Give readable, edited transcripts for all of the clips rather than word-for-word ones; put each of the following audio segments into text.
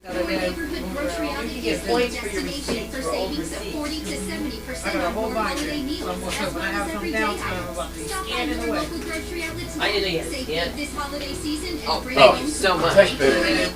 Neighborhood grocery outlet is the destination for savings of 40 to 70% on more holiday meals, as well as everyday items. Stop by your local grocery outlets now. Save big this holiday season and bring home so much. Thanks, baby.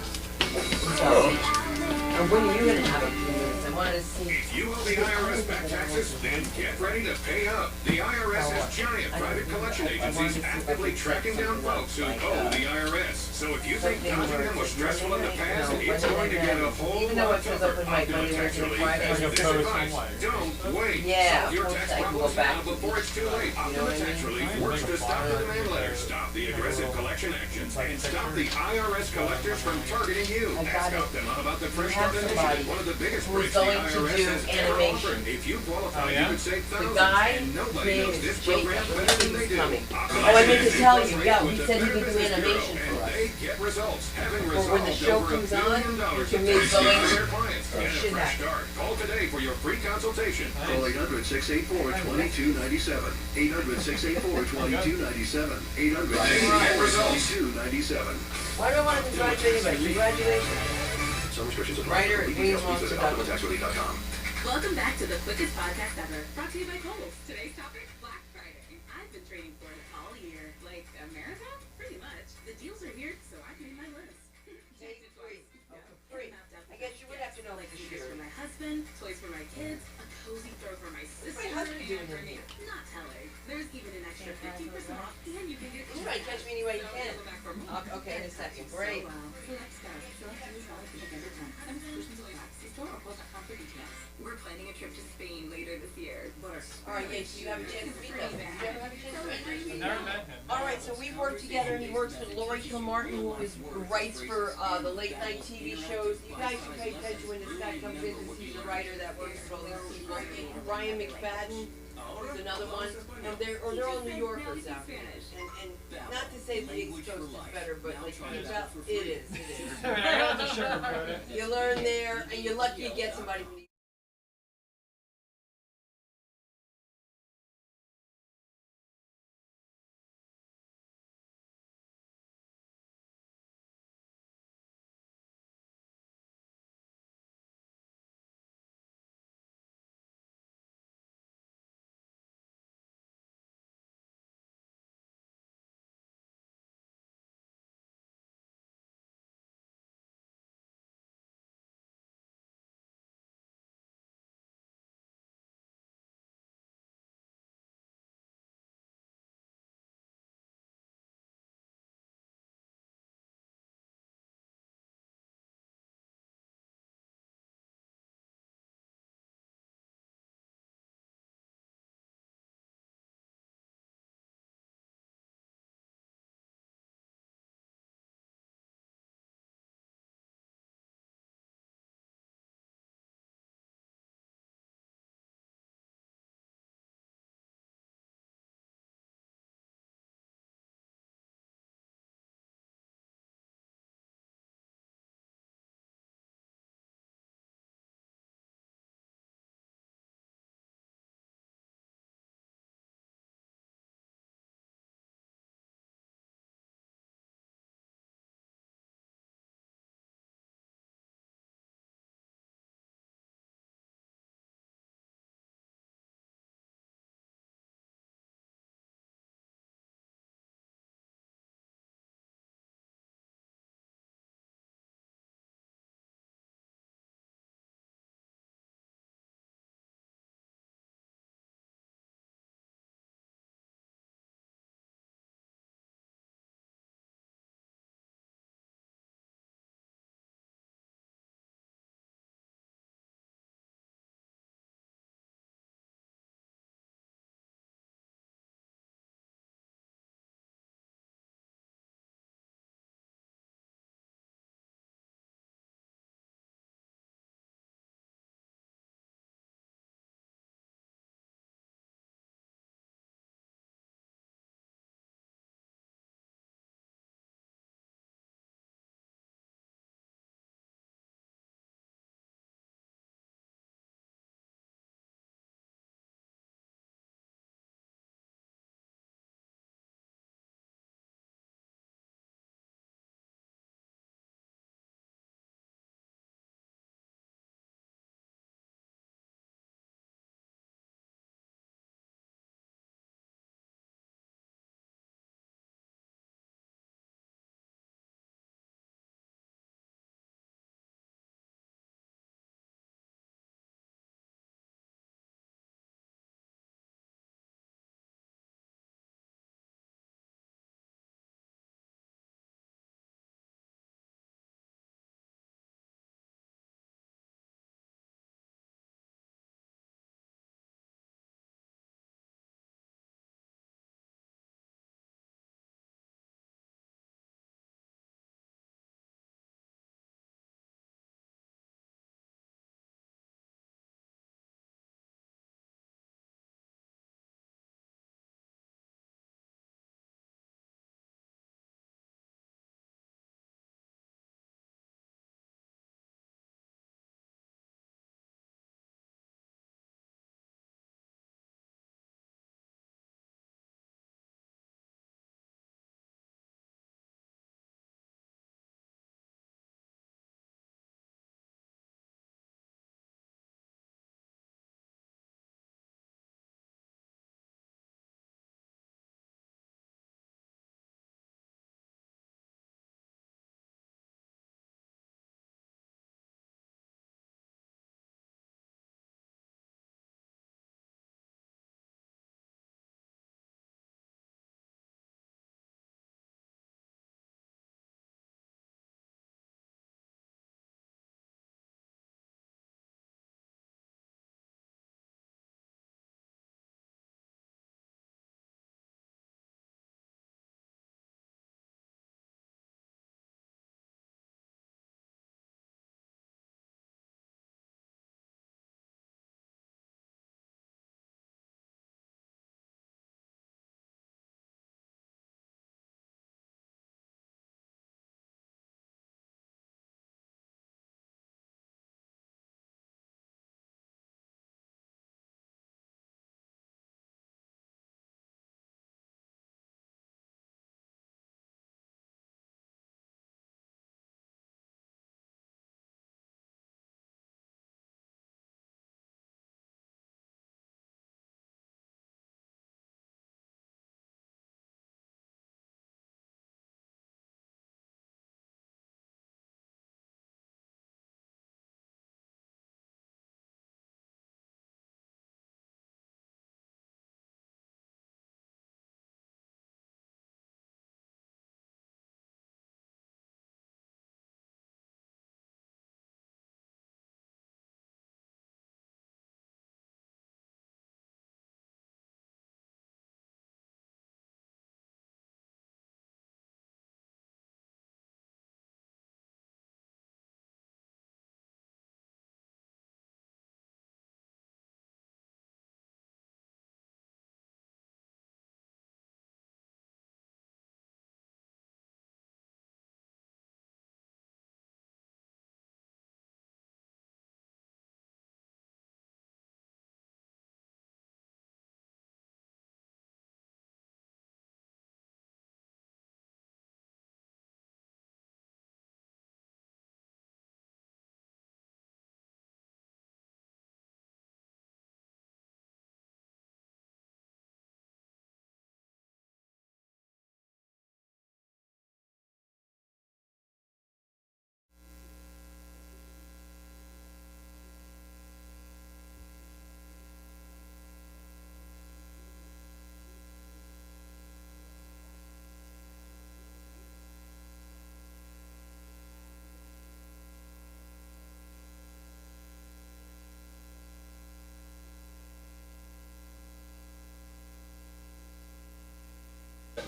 And when are you gonna have a few minutes? I wanted to see. You owe the IRS back taxes? Then get ready to pay up. The IRS has giant private collection agencies actively tracking down folks who owe the IRS. So if you think dodging them was stressful in the past, it's going to get a whole lot tougher. I'll do a tax relief. This advice, don't wait. Yeah, Solve your of tax course I can go problems back now to before it's too late. Optima Tax Relief works to stop the demand letters, stop the aggressive collection actions, and stop the IRS collectors from targeting you. Ask Optima about the Fresh Start Initiative, one of the biggest who's breaks the going to IRS do has ever animation. offered. If you qualify, you could save The thousands, guy, and nobody name knows is this Jake. program better than they He's do. coming. Optima Oh, I meant to Tax tell Relief you, yeah, with he the said he Better could do Business Bureau, animation for and us. they get results, having Or when the resolved show over $1 comes on, billion you of can debt make for going. their clients. It Get a should fresh happen. start. Call today for your free consultation. Call 800-684-2297. 800-684-2297. 800-684-2297. Why do I want to congratulate anybody? Congratulations. Some restrictions apply. Writer, For we details, want please to visit OptimaTaxRelief.com. Welcome back to the quickest podcast ever, brought to you by Kohl's. Today's topic, Black Friday. I've been training for it all year, like a marathon, pretty much. The deals are here, so I made my list. Say free. Yeah. Free. I guess you would have to know Like this shoes year. for my husband, toys for my kids, a cozy throw for my sister. my husband doing and for with me. me? Not telling. There's even an extra 15% off, and you can get You might catch me any way you So can. go back for more. Okay, in a second. Great. So, select stars, select new products for the time. Some exclusions apply. See store or Kohl's.com for details. We're planning a trip to Spain later this year. All right, yes, you have a chance to meet them. Did you ever have a chance to meet them? Never met him. All right, so we work together, and he works with Lori Kilmartin, who writes for the late night TV shows. You guys should pay attention when this guy comes in, because he's a writer that works with all these people. Ryan McFadden is another one, and they're all New Yorkers out there. And not to say the East Coast is better, but like it is. I don't have to sugarcoat it. You learn there, and you're lucky you get somebody from the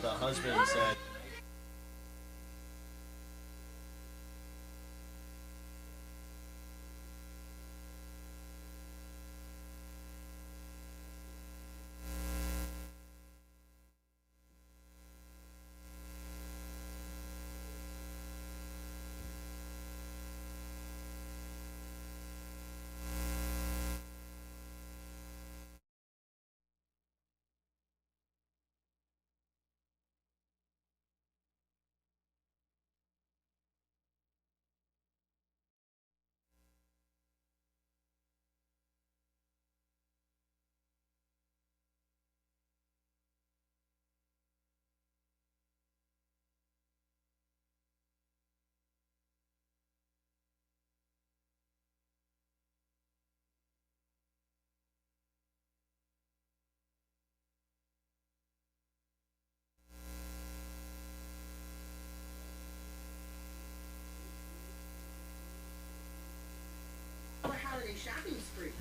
the husband said.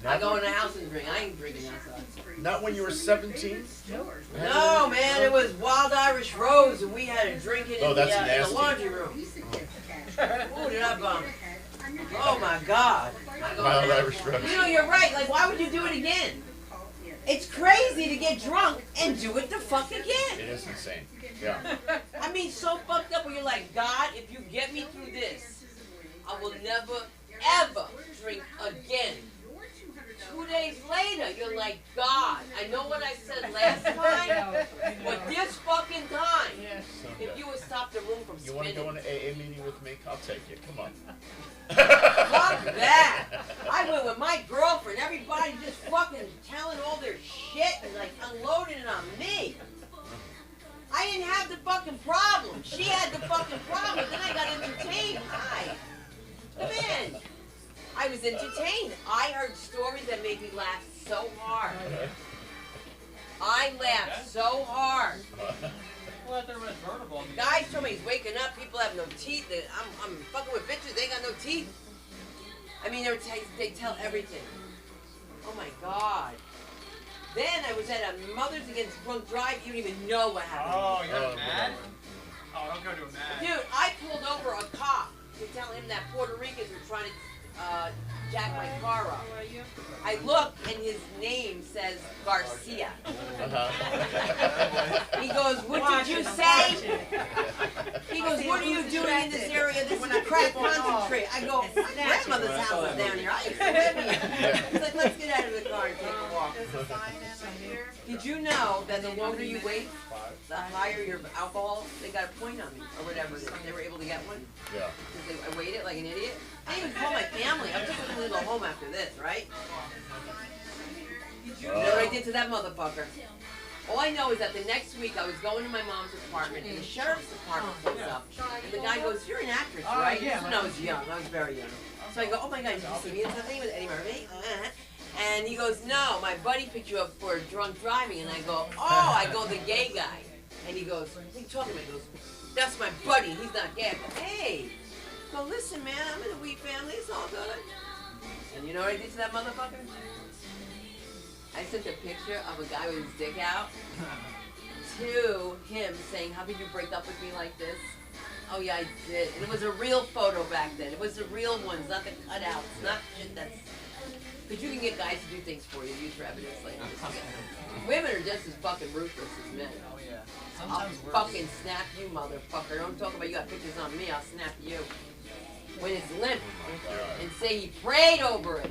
I go in the house and drink. I ain't drinking outside. Not when you were 17? No, man, it was Wild Irish Rose, and we had a drinking in the laundry room. Ooh, did I bum? Oh my God. Wild Irish Rose. You know, you're right. Like, why would you do it again? It's crazy to get drunk and do it the fuck again. It is insane. Yeah. I mean, so fucked up where you're like, God, if you get me through this, I will never, ever drink again. 2 days later, you're like, God, I know what I said last time, but this fucking time, if you would stop the room from You spinning. want to go on an AA meeting with me? I'll take you. Come on. Fuck that. I went with my girlfriend. Everybody just fucking telling all their shit and like unloading it on me. I didn't have the fucking problem. She had the fucking problem. Then I got entertained. Hi. Come in. I was entertained. I heard stories that made me laugh so hard. I laughed so hard. Well, there was vertical. Guys told me he's waking up. People have no teeth. I'm fucking with bitches. They got no teeth. I mean, they tell everything. Oh my God. Then I was at a Mothers Against Drunk Drive. You don't even know what happened. Oh, you're mad? Oh, don't go to a mad. Dude, I pulled over a cop to tell him that Puerto Ricans were trying to jack my car up. I look and his name says Garcia. He goes, what did you say? He goes, what are you doing in this area? This is a crack concentrate. I go, my grandmother's house is down here. I used to live here. He's like, let's get out of the car and take a walk. Did you know that the longer you wait, the higher your alcohol, they got a point on me, or whatever it is. They were able to get one? Yeah. Because I waited like an idiot. I didn't even call my family. I was just going to go home after this, right? You know what I did to that motherfucker? All I know is that the next week I was going to my mom's apartment, and the sheriff's department pulls up. And the guy goes, you're an actress, right? This is when I was young. I was very young. So I go, oh my God, did you see me in something with Eddie Murphy? And he goes, no, my buddy picked you up for drunk driving. And I go, oh, I go, the gay guy. And he goes, what are you talking about? He goes, that's my buddy. He's not gay. I go, hey. I go, listen, man, I'm in a weed family. It's all good. And you know what I did to that motherfucker? I sent a picture of a guy with his dick out to him saying, how could you break up with me like this? Oh, yeah, I did. And it was a real photo back then. It was the real ones, not the cutouts, not shit that's... Because you can get guys to do things for you, use for evidence later. Women are just as fucking ruthless as men. Oh, yeah. I'll Sometimes worse. fucking snap you, motherfucker. Don't talk about you got pictures on me, I'll snap you. When it's limp. And say he prayed over it.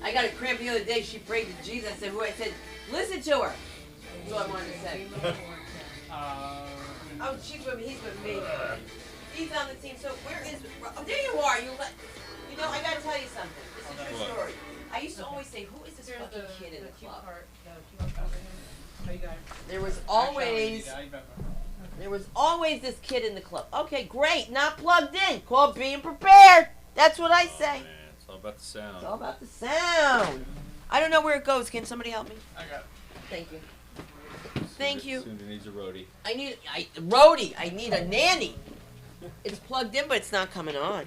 I got a cramp the other day, she prayed to Jesus. I said, who? I said, listen to her. That's all I wanted to say. Oh, she's with me, he's with me. He's on the team, so where is... Oh, there you are. You know, I gotta tell you something. This is your story. I used to always say, who is this fucking kid in the club? There was always this kid in the club. Okay, great. Not plugged in. Called being prepared. That's what I say. Man, it's all about the sound. It's all about the sound. I don't know where it goes. Can somebody help me? I got it. Thank you. Thank you. Soon needs a roadie. I need a nanny. It's plugged in, but it's not coming on.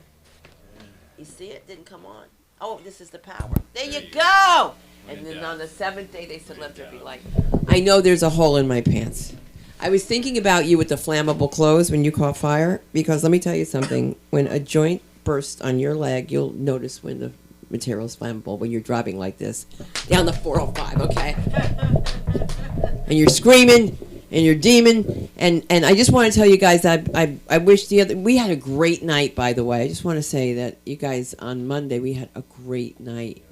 You see it? Didn't come on. Oh, this is the power. There you go. And then on the 7th day, they said, let there be light. I know there's a hole in my pants. I was thinking about you with the flammable clothes when you caught fire, because let me tell you something. When a joint bursts on your leg, you'll notice when the material is flammable when you're driving like this down the 405, okay? And you're screaming and you're demon. And I just want to tell you guys that I wish we had a great night, by the way. I just want to say that you guys on Monday, we had a great night.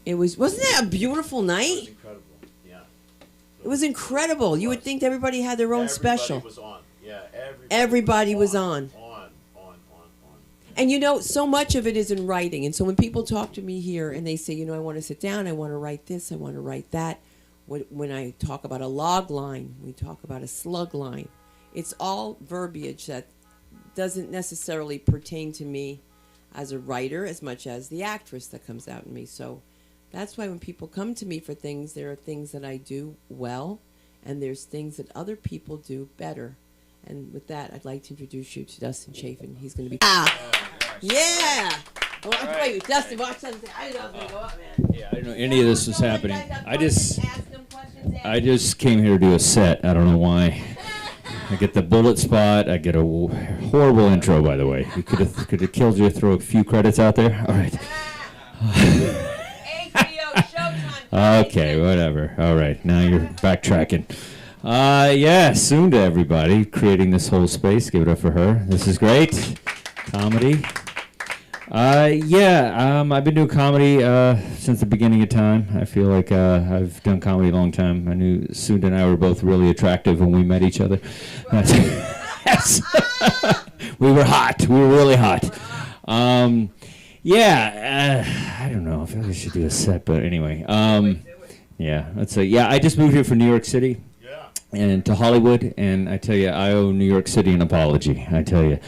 Wasn't that a beautiful night? Incredible. Yeah. It was incredible. You would think everybody had their own special. Everybody was on. Yeah, Everybody was on. And you know, so much of it is in writing. And so when people talk to me here and they say, you know, I want to sit down, I want to write this, I want to write that. When I talk about a log line, we talk about a slug line. It's all verbiage that doesn't necessarily pertain to me as a writer as much as the actress that comes out in me. So that's why when people come to me for things, there are things that I do well, and there's things that other people do better. And with that, I'd like to introduce you to Dustin Chaffin. He's going to be... Yeah! Oh, right. Wait, Dustin, watch something. I didn't know it was going to go up, man. Yeah, I didn't know any of this was happening. I just came here to do a set. I don't know why. I get the bullet spot. I get a horrible intro, by the way. You could have killed you. Throw a few credits out there. All right. HBO Showtime. Okay, whatever. All right, now you're backtracking. Yeah, soon to everybody creating this whole space. Give it up for her. This is great. Comedy. I've been doing comedy since the beginning of time. I feel like I've done comedy a long time. I knew Sunda and I were both really attractive when we met each other. We were hot. We were really hot. I don't know. I feel like I should do a set, but anyway. I just moved here from New York City and to Hollywood, and I tell you, I owe New York City an apology. I tell you.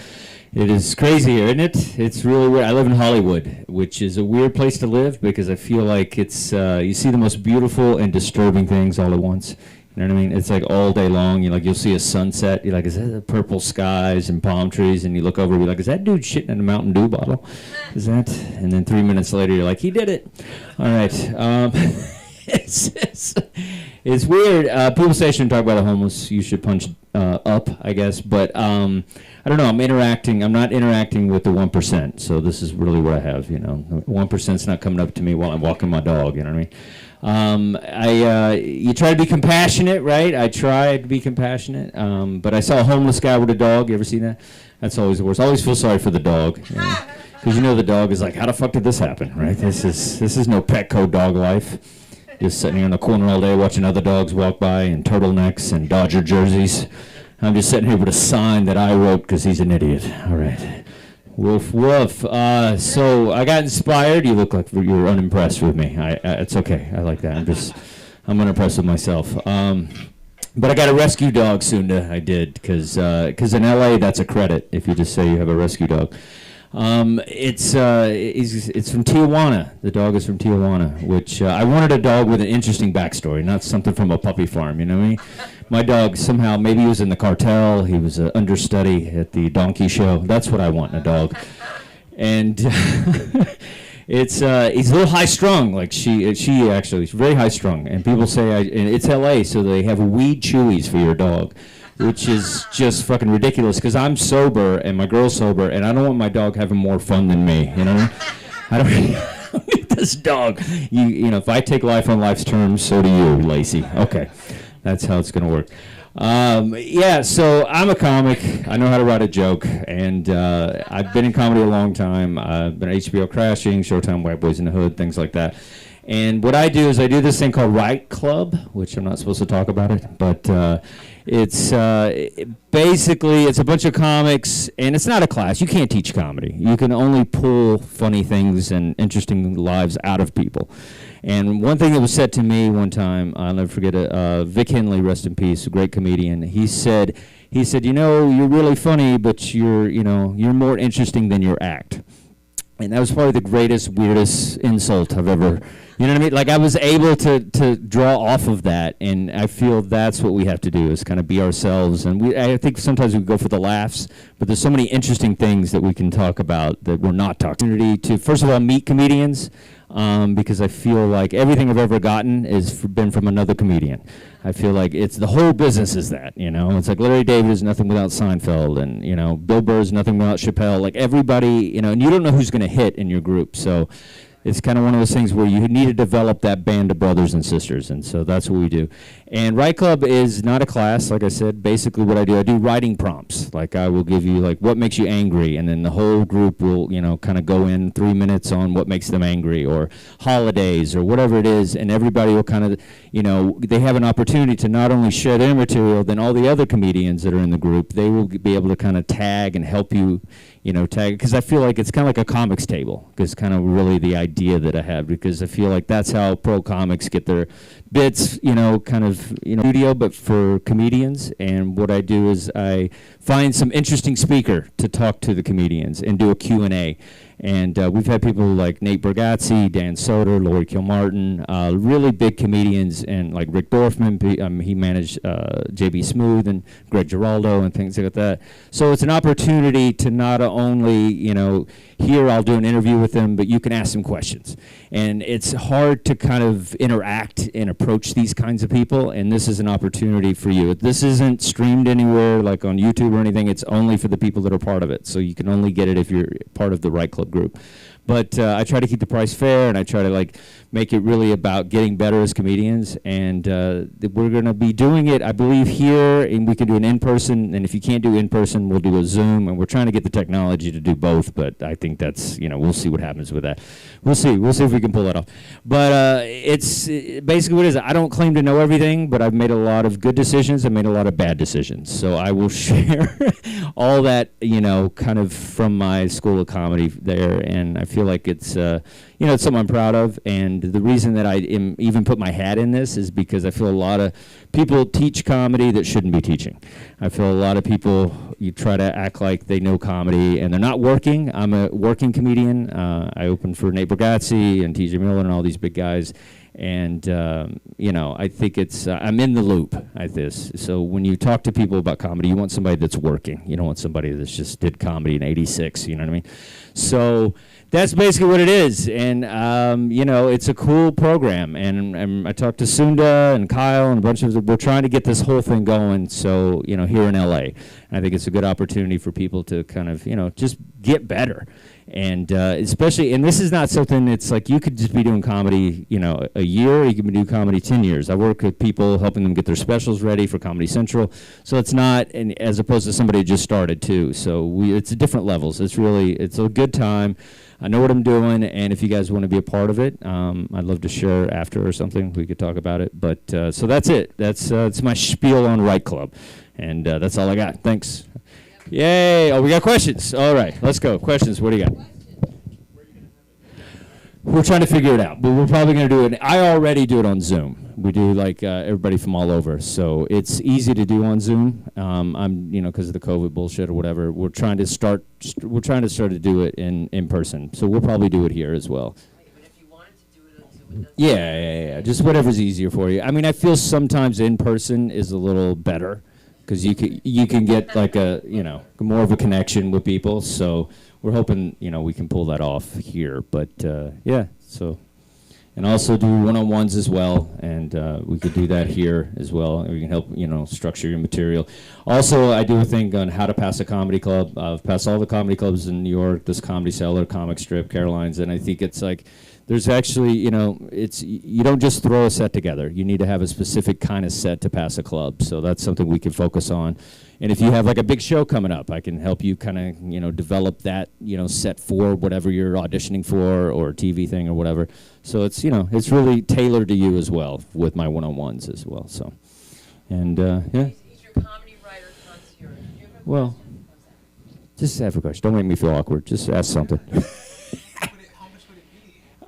It is crazy here, isn't it? It's really weird. I live in Hollywood, which is a weird place to live because I feel like it's you see the most beautiful and disturbing things all at once. You know what I mean? It's like all day long. You'll see a sunset. You're like, is that the purple skies and palm trees? And you look over, you're like, is that dude shitting in a Mountain Dew bottle? Is that? And then 3 minutes later, you're like, he did it. All right. It's weird. People say I shouldn't talk about the homeless. You should punch up, I guess. But I don't know. I'm not interacting with the 1%. So this is really what I have. 1%'s not coming up to me while I'm walking my dog. You know what I mean? You try to be compassionate, right? I try to be compassionate. But I saw a homeless guy with a dog. You ever seen that? That's always the worst. I always feel sorry for the dog. Because the dog is like, how the fuck did this happen, right? This is no Petco dog life. Just sitting here in the corner all day watching other dogs walk by in turtlenecks and Dodger jerseys. I'm just sitting here with a sign that I wrote because he's an idiot. All right. Woof, woof. So I got inspired. You look like you're unimpressed with me. It's okay. I like that. I'm unimpressed with myself. But I got a rescue dog soon. I did because in LA that's a credit if you just say you have a rescue dog. It's from Tijuana. The dog is from Tijuana, which I wanted a dog with an interesting backstory, not something from a puppy farm. You know what I mean? My dog somehow, maybe he was in the cartel. He was an understudy at the donkey show. That's what I want in a dog. And he's a little high strung. Like she actually is very high strung. And people say and it's LA, so they have weed chewies for your dog. Which is just fucking ridiculous because I'm sober and my girl's sober and I don't want my dog having more fun than me, you know? I don't need this dog. If I take life on life's terms, so do you, Lacey. Okay, that's how it's going to work. So I'm a comic. I know how to write a joke, and I've been in comedy a long time. I've been at HBO Crashing, Showtime, White Boys in the Hood, things like that. And what I do is I do this thing called Write Club, which I'm not supposed to talk about it, but it's basically it's a bunch of comics, and it's not a class. You can't teach comedy. You can only pull funny things and interesting lives out of people. And one thing that was said to me one time, I'll never forget it, Vic Henley, rest in peace, a great comedian. He said, you're really funny, but you're more interesting than your act. And that was probably the greatest, weirdest insult I've ever, You know what I mean? Like I was able to draw off of that, and I feel that's what we have to do is kind of be ourselves. And I think sometimes we go for the laughs, but there's so many interesting things that we can talk about that we're not talking. To first of all meet comedians, because I feel like everything I've ever gotten is been from another comedian. I feel like it's the whole business is that, you know. It's like Larry David is nothing without Seinfeld, and you know Bill Burr is nothing without Chappelle. Like everybody, you know, and you don't know who's going to hit in your group, so. It's kind of one of those things where you need to develop that band of brothers and sisters, and so that's what we do. And Write Club is not a class, like I said. Basically what I do writing prompts. Like I will give you like what makes you angry, and then the whole group will, you know, kind of go in 3 minutes on what makes them angry, or holidays, or whatever it is, and everybody will kind of, you know, they have an opportunity to not only share their material, then all the other comedians that are in the group, they will be able to kind of tag and help you, you know, tag, because I feel like it's kind of like a comics table, because kind of really the idea that I have, because I feel like that's how pro comics get their bits, you know, kind of, you know, studio, but for comedians. And what I do is I find some interesting speaker to talk to the comedians and do a Q&A. And we've had people like Nate Bargatze, Dan Soder, Laurie Kilmartin, really big comedians, and like Rick Dorfman, he managed JB Smooth and Greg Giraldo and things like that. So it's an opportunity to not only, you know, here I'll do an interview with them, but you can ask them questions. And it's hard to kind of interact and approach these kinds of people, and this is an opportunity for you. This isn't streamed anywhere like on YouTube or anything. It's only for the people that are part of it. So you can only get it if you're part of the Write Club group. But I try to keep the price fair, and I try to like make it really about getting better as comedians. And we're going to be doing it, I believe, here, and we can do an in-person. And if you can't do in-person, we'll do a Zoom. And we're trying to get the technology to do both. But I think that's, you know, we'll see what happens with that. We'll see if we can pull that off. But it's basically what it is. I don't claim to know everything, but I've made a lot of good decisions. I've made a lot of bad decisions. So I will share all that, you know, kind of from my school of comedy there. And I feel like it's, you know, it's something I'm proud of. And the reason that I even put my hat in this is because I feel a lot of people teach comedy that shouldn't be teaching. I feel a lot of people, you try to act like they know comedy and they're not working. I'm a working comedian. I opened for Nate Bargatze and TJ Miller and all these big guys. And, you know, I think it's, I'm in the loop at this. So when you talk to people about comedy, you want somebody that's working. You don't want somebody that's just did comedy in '86, you know what I mean? So that's basically what it is. And, you know, it's a cool program. And I talked to Sunda and Kyle and a bunch of, we're trying to get this whole thing going. So, you know, here in LA, and I think it's a good opportunity for people to kind of, you know, just get better. And especially, and this is not something, it's like you could just be doing comedy, you know, a year, or you can do comedy 10 years. I work with people, helping them get their specials ready for Comedy Central. So it's not, and as opposed to somebody who just started too. So it's different levels. It's really, it's a good time. I know what I'm doing, and if you guys want to be a part of it, I'd love to share after or something. We could talk about it. But so that's it. That's my spiel on Write Club. And that's all I got. Thanks. Yay! Oh, we got questions. All right, let's go. Questions. What do you got? We're trying to figure it out, but we're probably going to do it. I already do it on Zoom. We do like everybody from all over, so it's easy to do on Zoom. I'm, you know, because of the COVID bullshit or whatever. We're trying to start to do it in person. So we'll probably do it here as well. Yeah. Just whatever's easier for you. I mean, I feel sometimes in person is a little better, because you can get like a, you know, more of a connection with people. So we're hoping, you know, we can pull that off here. But yeah, so, and also do one-on-ones as well, and we could do that here as well. We can help, you know, structure your material. Also, I do a thing on how to pass a comedy club. I've passed all the comedy clubs in New York, this Comedy Cellar, Comic Strip, Caroline's, and I think it's like, there's actually, you know, it's, you don't just throw a set together. You need to have a specific kind of set to pass a club. So that's something we can focus on. And if you have like a big show coming up, I can help you kind of, you know, develop that, you know, set for whatever you're auditioning for, or a TV thing or whatever. So it's, you know, it's really tailored to you as well with my one-on-ones as well. So, and yeah. He's your comedy writer concierge. Well, just have a question. Don't make me feel awkward. Just ask something.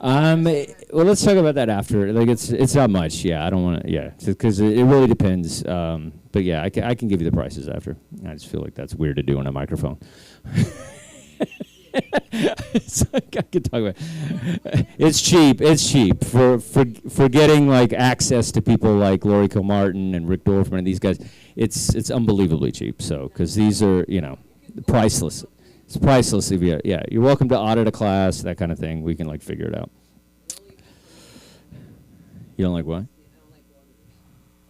Well, let's talk about that after. Like, it's not much. Yeah, I don't want to. Yeah, because it really depends. But yeah, I can give you the prices after. I just feel like that's weird to do on a microphone. It's like I could talk about. It's cheap. It's cheap for getting like access to people like Laurie Kilmartin and Rick Dorfman and these guys. It's unbelievably cheap. So because these are priceless. It's priceless. If you're welcome to audit a class, that kind of thing. We can like figure it out. You don't like what?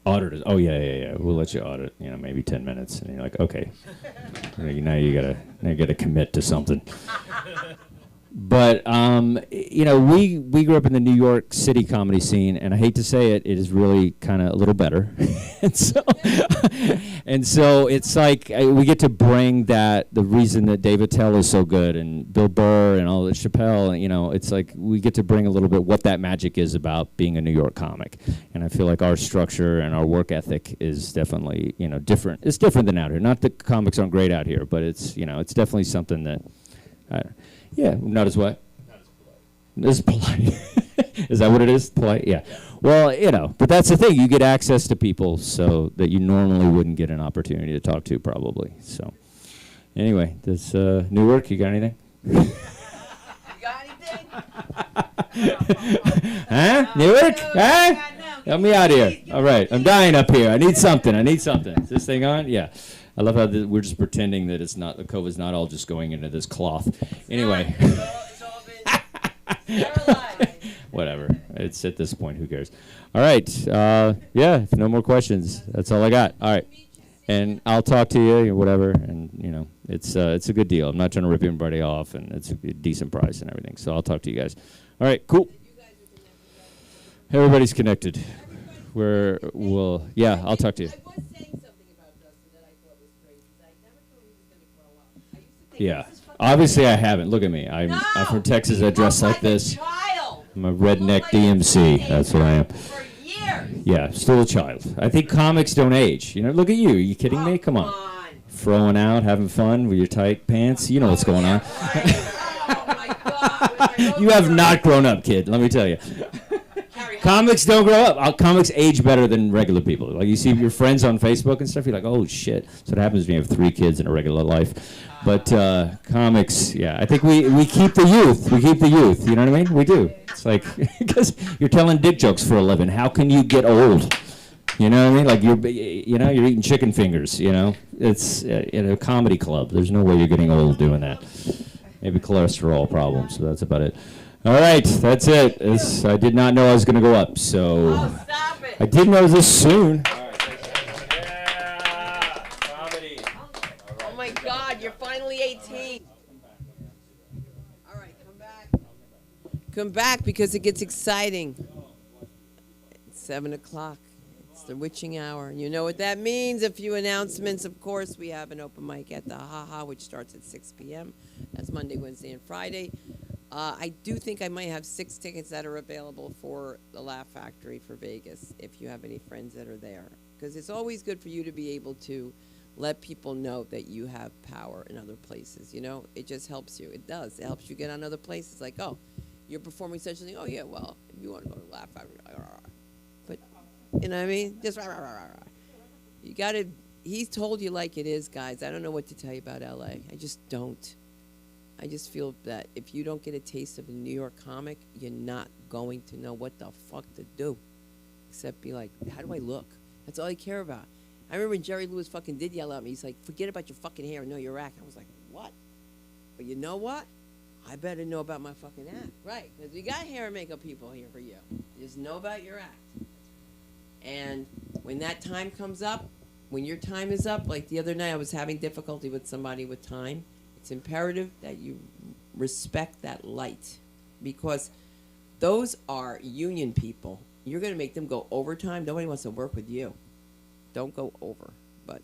Auditors. Oh yeah. We'll let you audit. Maybe 10 minutes, and you're like, okay. Now you gotta commit to something. But we grew up in the New York City comedy scene, and I hate to say it, it is really kind of a little better. and so it's like we get to bring the reason that Dave Attell is so good, and Bill Burr, and all the Chappelle. It's like we get to bring a little bit what that magic is about being a New York comic. And I feel like our structure and our work ethic is definitely different. It's different than out here. Not that comics aren't great out here, but it's it's definitely something that. Yeah, not as what? Not as polite. Is that what it is? Polite? Yeah. Well, but that's the thing. You get access to people so that you normally wouldn't get an opportunity to talk to, probably. So, anyway, this Newark, you got anything? You got anything? Huh? Newark? Huh? Help me out here. All right. I'm dying up here. I need something. Is this thing on? Yeah. I love how we're just pretending that it's not, the COVID's not all just going into this cloth. Anyway. It's all been sterilized. Whatever. It's at this point, who cares? All right. If no more questions, that's all I got. All right. And I'll talk to you, whatever. And, it's a good deal. I'm not trying to rip anybody off, and it's a decent price and everything. So I'll talk to you guys. All right, cool. Everybody's connected. I'll talk to you. Yeah. Obviously, I haven't. Look at me. I'm from Texas. I dress like this. I'm a redneck DMC. That's what I am. For years. Yeah, still a child. I think comics don't age. Look at you. Are you kidding me? Come on. Throwing out, having fun with your tight pants. You know what's going on. Oh my God. You have not grown up, kid. Let me tell you. Comics don't grow up. Comics age better than regular people. Like you see your friends on Facebook and stuff, you're like, oh shit. So what happens when you have 3 kids in a regular life. But comics, I think we keep the youth. We keep the youth. You know what I mean? We do. It's like, because you're telling dick jokes for a living. How can you get old? You know what I mean? Like you're eating chicken fingers. It's in a comedy club. There's no way you're getting old doing that. Maybe cholesterol problems. So that's about it. All right, that's it. I did not know I was going to go up, so Stop it. I didn't know this soon. Oh my God, you're finally 18. All right, come back. Come back because it gets exciting. It's 7 o'clock. It's the witching hour. You know what that means. A few announcements. Of course, we have an open mic at the Ha-Ha, which starts at 6 p.m. That's Monday, Wednesday, and Friday. I do think I might have 6 tickets that are available for the Laugh Factory for Vegas, if you have any friends that are there. Because it's always good for you to be able to let people know that you have power in other places. It just helps you. It does. It helps you get on other places. Like, oh, you're performing such a thing. Oh, yeah, well, if you want to go to Laugh Factory. But, you know what I mean? Just, you got to, he's told you like it is, guys. I don't know what to tell you about L.A. I just don't. I just feel that if you don't get a taste of a New York comic, you're not going to know what the fuck to do. Except be like, how do I look? That's all I care about. I remember when Jerry Lewis fucking did yell at me. He's like, forget about your fucking hair and know your act. I was like, what? But you know what? I better know about my fucking act. Right, because we got hair and makeup people here for you. Just know about your act. And when that time comes up, when your time is up, like the other night I was having difficulty with somebody with time, it's imperative that you respect that light because those are union people. You're going to make them go overtime. Nobody wants to work with you. Don't go over. But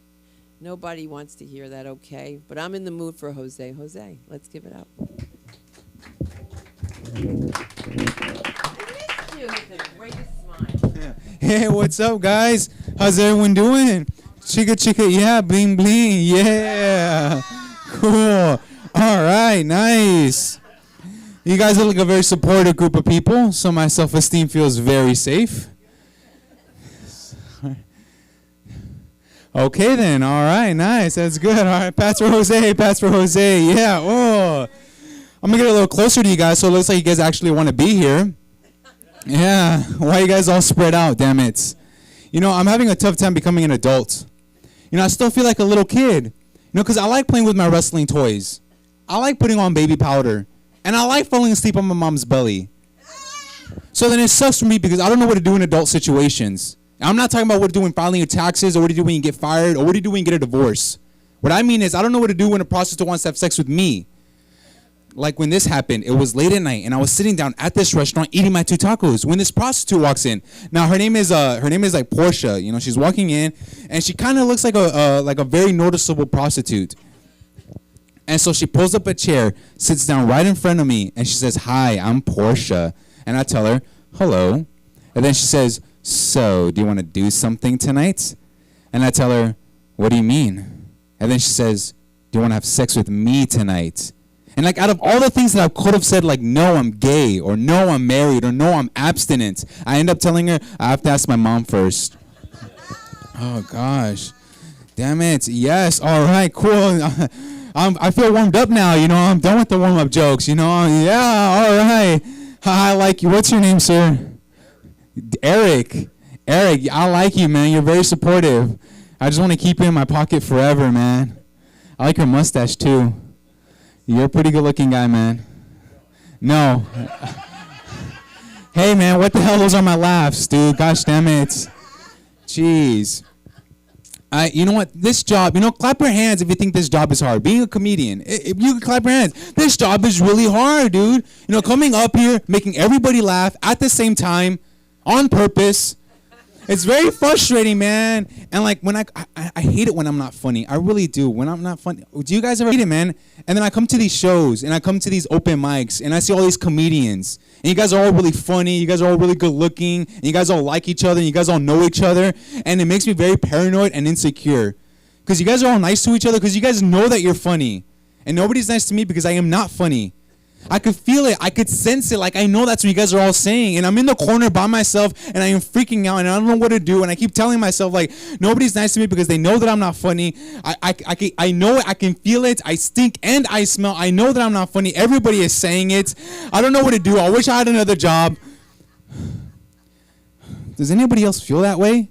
nobody wants to hear that, okay? But I'm in the mood for Jose. Jose, let's give it up. Hey, what's up, guys? How's everyone doing? Chica, chica, yeah, bling, bling, yeah. Cool. All right, nice. You guys are like a very supportive group of people, so my self-esteem feels very safe. Okay, then. All right, nice. That's good. All right, Pats for Jose, Pats for Jose. Yeah. Oh. I'm gonna get a little closer to you guys so it looks like you guys actually want to be here. Yeah, why are you guys all spread out, damn it? You know, I'm having a tough time becoming an adult. You know, I still feel like a little kid. You know, because I like playing with my wrestling toys. I like putting on baby powder. And I like falling asleep on my mom's belly. So then it sucks for me because I don't know what to do in adult situations. I'm not talking about what to do when filing your taxes or what to do when you get fired or what to do when you get a divorce. What I mean is I don't know what to do when a prostitute wants to have sex with me. Like when this happened, it was late at night and I was sitting down at this restaurant eating my 2 tacos when this prostitute walks in. Now her name is like Portia. You know, she's walking in and she kind of looks like a very noticeable prostitute. And so she pulls up a chair, sits down right in front of me, and she says, "Hi, I'm Portia." And I tell her, "Hello." And then she says, "So, do you want to do something tonight?" And I tell her, "What do you mean?" And then she says, "Do you want to have sex with me tonight?" And like out of all the things that I could have said, like, no, I'm gay, or no, I'm married, or no, I'm abstinent, I end up telling her, I have to ask my mom first. Oh, gosh. Damn it. Yes. All right, cool. I feel warmed up now, you know. I'm done with the warm-up jokes, you know. Yeah, all right. I like you. What's your name, sir? Eric. Eric, I like you, man. You're very supportive. I just want to keep you in my pocket forever, man. I like your mustache, too. You're a pretty good-looking guy, man. No. Hey, man, what the hell? Those are my laughs, dude. Gosh damn it. Jeez. You know what? This job, you know, clap your hands if you think this job is hard. Being a comedian, if you can clap your hands. This job is really hard, dude. You know, coming up here, making everybody laugh at the same time, on purpose. It's very frustrating, man. And like when I hate it when I'm not funny. I really do. When I'm not funny. Do you guys ever hate it, man? And then I come to these shows and I come to these open mics and I see all these comedians. And you guys are all really funny. You guys are all really good looking. And you guys all like each other. And you guys all know each other. And it makes me very paranoid and insecure. Because you guys are all nice to each other because you guys know that you're funny. And nobody's nice to me because I am not funny. I could feel it. I could sense it. Like, I know that's what you guys are all saying. And I'm in the corner by myself, and I am freaking out, and I don't know what to do. And I keep telling myself, like, nobody's nice to me because they know that I'm not funny. I know it. I can feel it. I stink and I smell. I know that I'm not funny. Everybody is saying it. I don't know what to do. I wish I had another job. Does anybody else feel that way?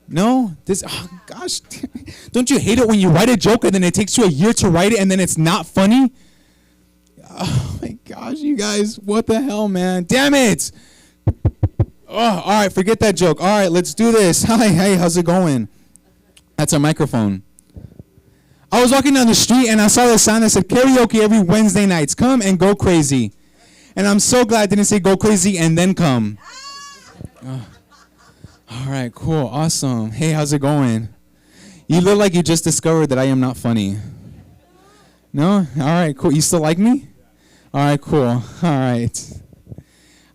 No? Oh, gosh. Don't you hate it when you write a joke, and then it takes you a year to write it, and then it's not funny? Oh my gosh, you guys, what the hell, man? Damn it! Oh, all right, forget that joke. All right, let's do this. Hi, hey, how's it going? That's our microphone. I was walking down the street and I saw the sign that said karaoke every Wednesday nights. Come and go crazy. And I'm so glad I didn't say go crazy and then come. All right, cool, awesome. Hey, how's it going? You look like you just discovered that I am not funny. No? All right, cool. You still like me? All right, cool. All right.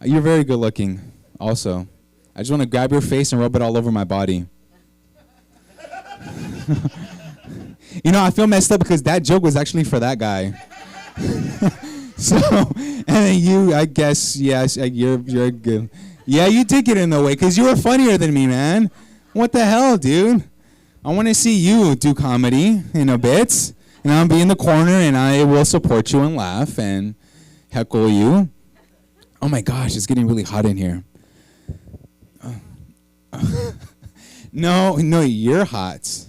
You're very good looking also. I just want to grab your face and rub it all over my body. You know, I feel messed up because that joke was actually for that guy. So, and then you, I guess, yes, you're good. Yeah, you did get in the way because you were funnier than me, man. What the hell, dude? I want to see you do comedy in a bit. And I'll be in the corner and I will support you and laugh and heckle you. Oh my gosh, it's getting really hot in here. No, you're hot.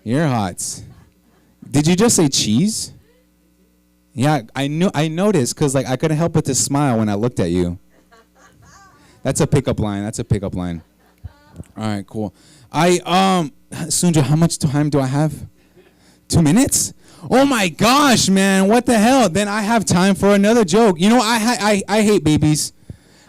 You're hot. Did you just say cheese? Yeah, I noticed because like I couldn't help but to smile when I looked at you. That's a pickup line. All right, cool. Sunja, how much time do I have? 2 minutes? Oh my gosh, man! What the hell? Then I have time for another joke. You know, I hate babies.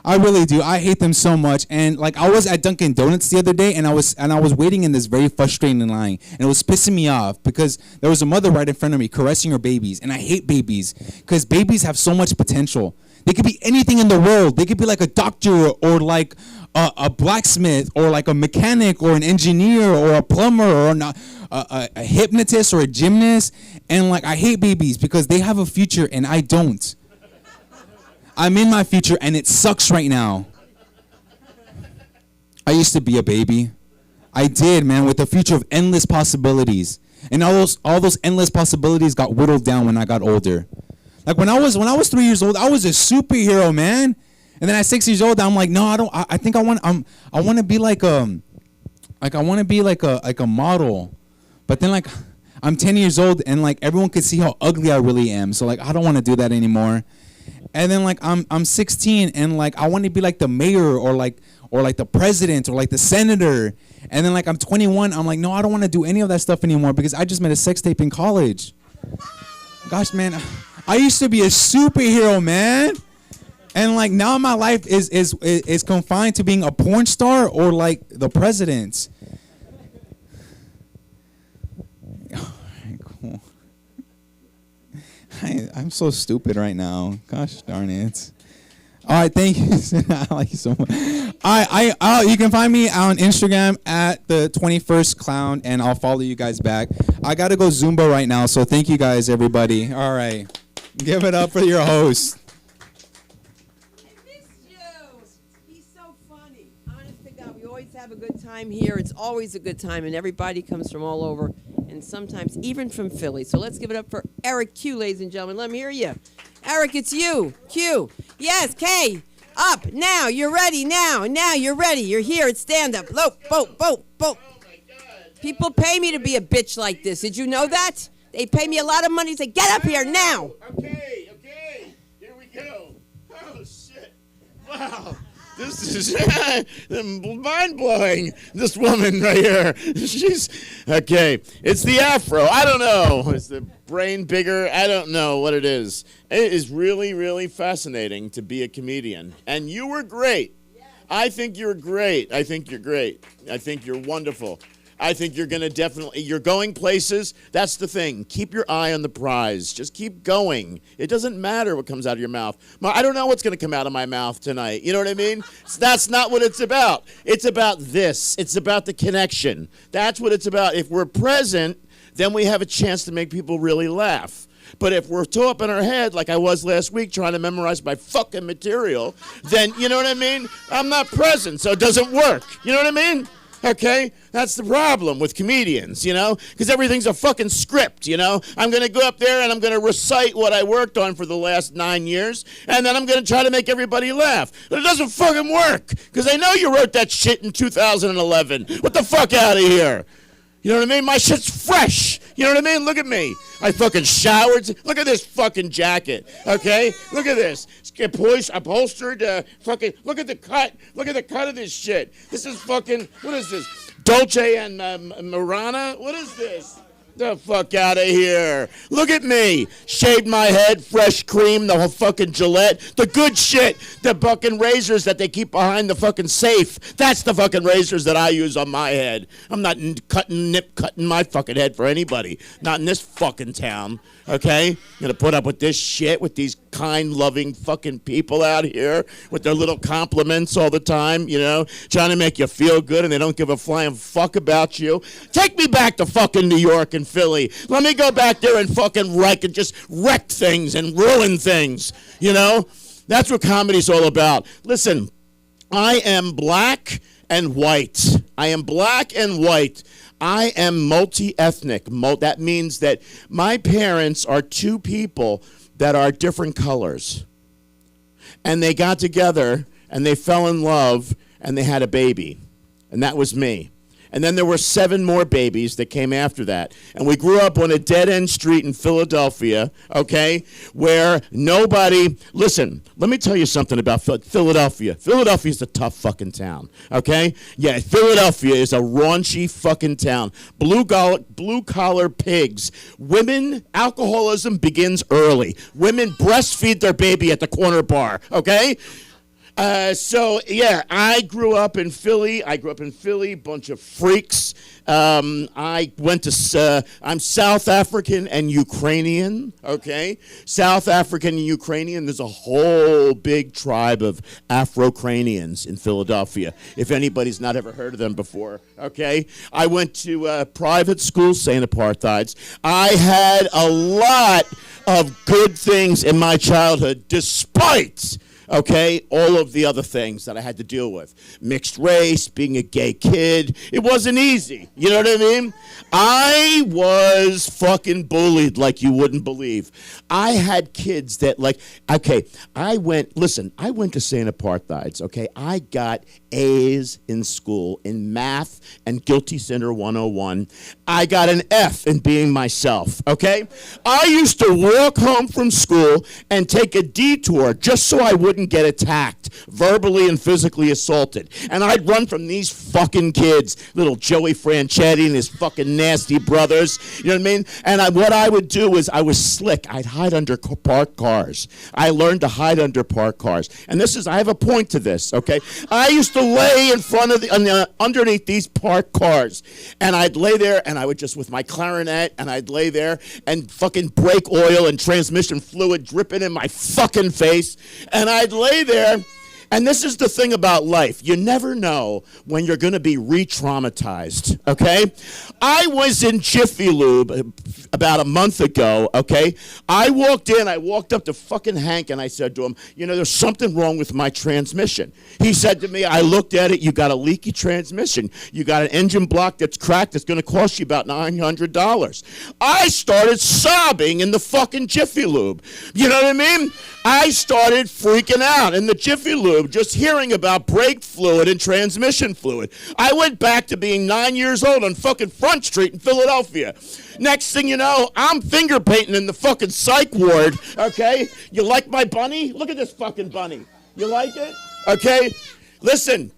I really do. I hate them so much. And like I was at Dunkin' Donuts the other day, and I was waiting in this very frustrating line, and it was pissing me off because there was a mother right in front of me caressing her babies, and I hate babies because babies have so much potential. They could be anything in the world. They could be like a doctor or like a blacksmith or like a mechanic or an engineer or a plumber or a hypnotist or a gymnast. And like I hate babies because they have a future and I don't. I'm in my future and it sucks right now. I used to be a baby. I did, man, with a future of endless possibilities. And all those endless possibilities got whittled down when I got older. Like when I was 3 years old, I was a superhero, man. And then at 6 years old, I'm like, no, I don't. I think I want to be like a model. But then like I'm 10 years old and like everyone could see how ugly I really am. So like I don't want to do that anymore. And then like I'm 16 and like I want to be like the mayor or like the president or like the senator. And then like I'm 21, I'm like, no, I don't want to do any of that stuff anymore because I just made a sex tape in college. Gosh, man, I used to be a superhero, man. And like now my life is confined to being a porn star or like the president. All right, cool. I'm so stupid right now. Gosh darn it. All right, thank you. I like you so much. You can find me on Instagram at the 21st Clown, and I'll follow you guys back. I gotta go Zumba right now, so thank you guys, everybody. All right, give it up for your host. He's so funny. Honest to God, we always have a good time here. It's always a good time, and everybody comes from all over, and sometimes even from Philly. So let's give it up for Eric Q, ladies and gentlemen. Let me hear you. Eric, it's you. Q. Yes, K. Up. Now. You're ready. Now. Now you're ready. You're here at stand-up. Lope, boat. Oh my God. People pay me to be a bitch like this. Did you know that? They pay me a lot of money to say, get up here now. Okay. Here we go. Oh, shit. Wow. This is mind-blowing, this woman right here. She's, okay, it's the afro. I don't know. Is the brain bigger? I don't know what it is. It is really, really fascinating to be a comedian. And you were great. I think you're great. I think you're great. I think you're wonderful. I think you're going to definitely, you're going places. That's the thing. Keep your eye on the prize. Just keep going. It doesn't matter what comes out of your mouth. I don't know what's going to come out of my mouth tonight. You know what I mean? That's not what it's about. It's about this. It's about the connection. That's what it's about. If we're present, then we have a chance to make people really laugh. But if we're too up in our head, like I was last week trying to memorize my fucking material, then, you know what I mean? I'm not present, so it doesn't work. You know what I mean? Okay? That's the problem with comedians, you know? Because everything's a fucking script, you know? I'm going to go up there and I'm going to recite what I worked on for the last 9 years, and then I'm going to try to make everybody laugh. But it doesn't fucking work, because I know you wrote that shit in 2011. What the fuck out of here? You know what I mean? My shit's fresh. You know what I mean? Look at me. I fucking showered. Look at this fucking jacket. Okay? Look at this. It's upholstered. Fucking. Look at the cut. Look at the cut of this shit. This is fucking. What is this? Dolce and Marana? What is this? The fuck out of here. Look at me. Shaved my head, fresh cream, the whole fucking Gillette. The good shit. The fucking razors that they keep behind the fucking safe. That's the fucking razors that I use on my head. I'm not cutting my fucking head for anybody. Not in this fucking town. Okay? I'm gonna put up with this shit with these kind, loving fucking people out here with their little compliments all the time, you know, trying to make you feel good, and they don't give a flying fuck about you. Take me back to fucking New York and Philly. Let me go back there and fucking wreck things and ruin things, you know? That's what comedy's all about. Listen, I am black and white. I am black and white. I am multi-ethnic. That means that my parents are two people that are different colors. And they got together and they fell in love and they had a baby. And that was me. And then there were 7 more babies that came after that. And we grew up on a dead-end street in Philadelphia, okay, where nobody, listen, let me tell you something about Philadelphia. Philadelphia's a tough fucking town, okay? Yeah, Philadelphia is a raunchy fucking town. Blue-collar pigs. Women, alcoholism begins early. Women breastfeed their baby at the corner bar, okay? So, yeah, I grew up in Philly. Bunch of freaks. I'm South African and Ukrainian, okay? South African and Ukrainian. There's a whole big tribe of Afro-Cranians in Philadelphia, if anybody's not ever heard of them before, okay? I went to private school, St. Apartheid's. I had a lot of good things in my childhood, despite Okay, all of the other things that I had to deal with. Mixed race, being a gay kid. It wasn't easy. You know what I mean? I was fucking bullied like you wouldn't believe. I had kids that I went to St. Apartheid's, okay? I got A's in school in math and Guilty Sinner 101. I got an F in being myself, okay? I used to walk home from school and take a detour just so I wouldn't get attacked, verbally and physically assaulted. And I'd run from these fucking kids, little Joey Franchetti and his fucking nasty brothers, you know what I mean? And what I would do is I was slick. I'd hide under parked cars. I learned to hide under parked cars. And I have a point to this, okay? I used to lay in front of underneath these parked cars, and I'd lay there, and I would just, with my clarinet, and I'd lay there, and fucking brake oil and transmission fluid dripping in my fucking face, and I'd lay there. And this is the thing about life. You never know when you're going to be re-traumatized, okay? I was in Jiffy Lube about a month ago, okay? I walked up to fucking Hank, and I said to him, there's something wrong with my transmission. He said to me, I looked at it, you got a leaky transmission. You got an engine block that's cracked that's going to cost you about $900. I started sobbing in the fucking Jiffy Lube. You know what I mean? I started freaking out in the Jiffy Lube, just hearing about brake fluid and transmission fluid. I went back to being 9 years old on fucking Front Street in Philadelphia. Next thing you know, I'm finger painting in the fucking psych ward, okay? You like my bunny? Look at this fucking bunny. You like it? Okay? Listen.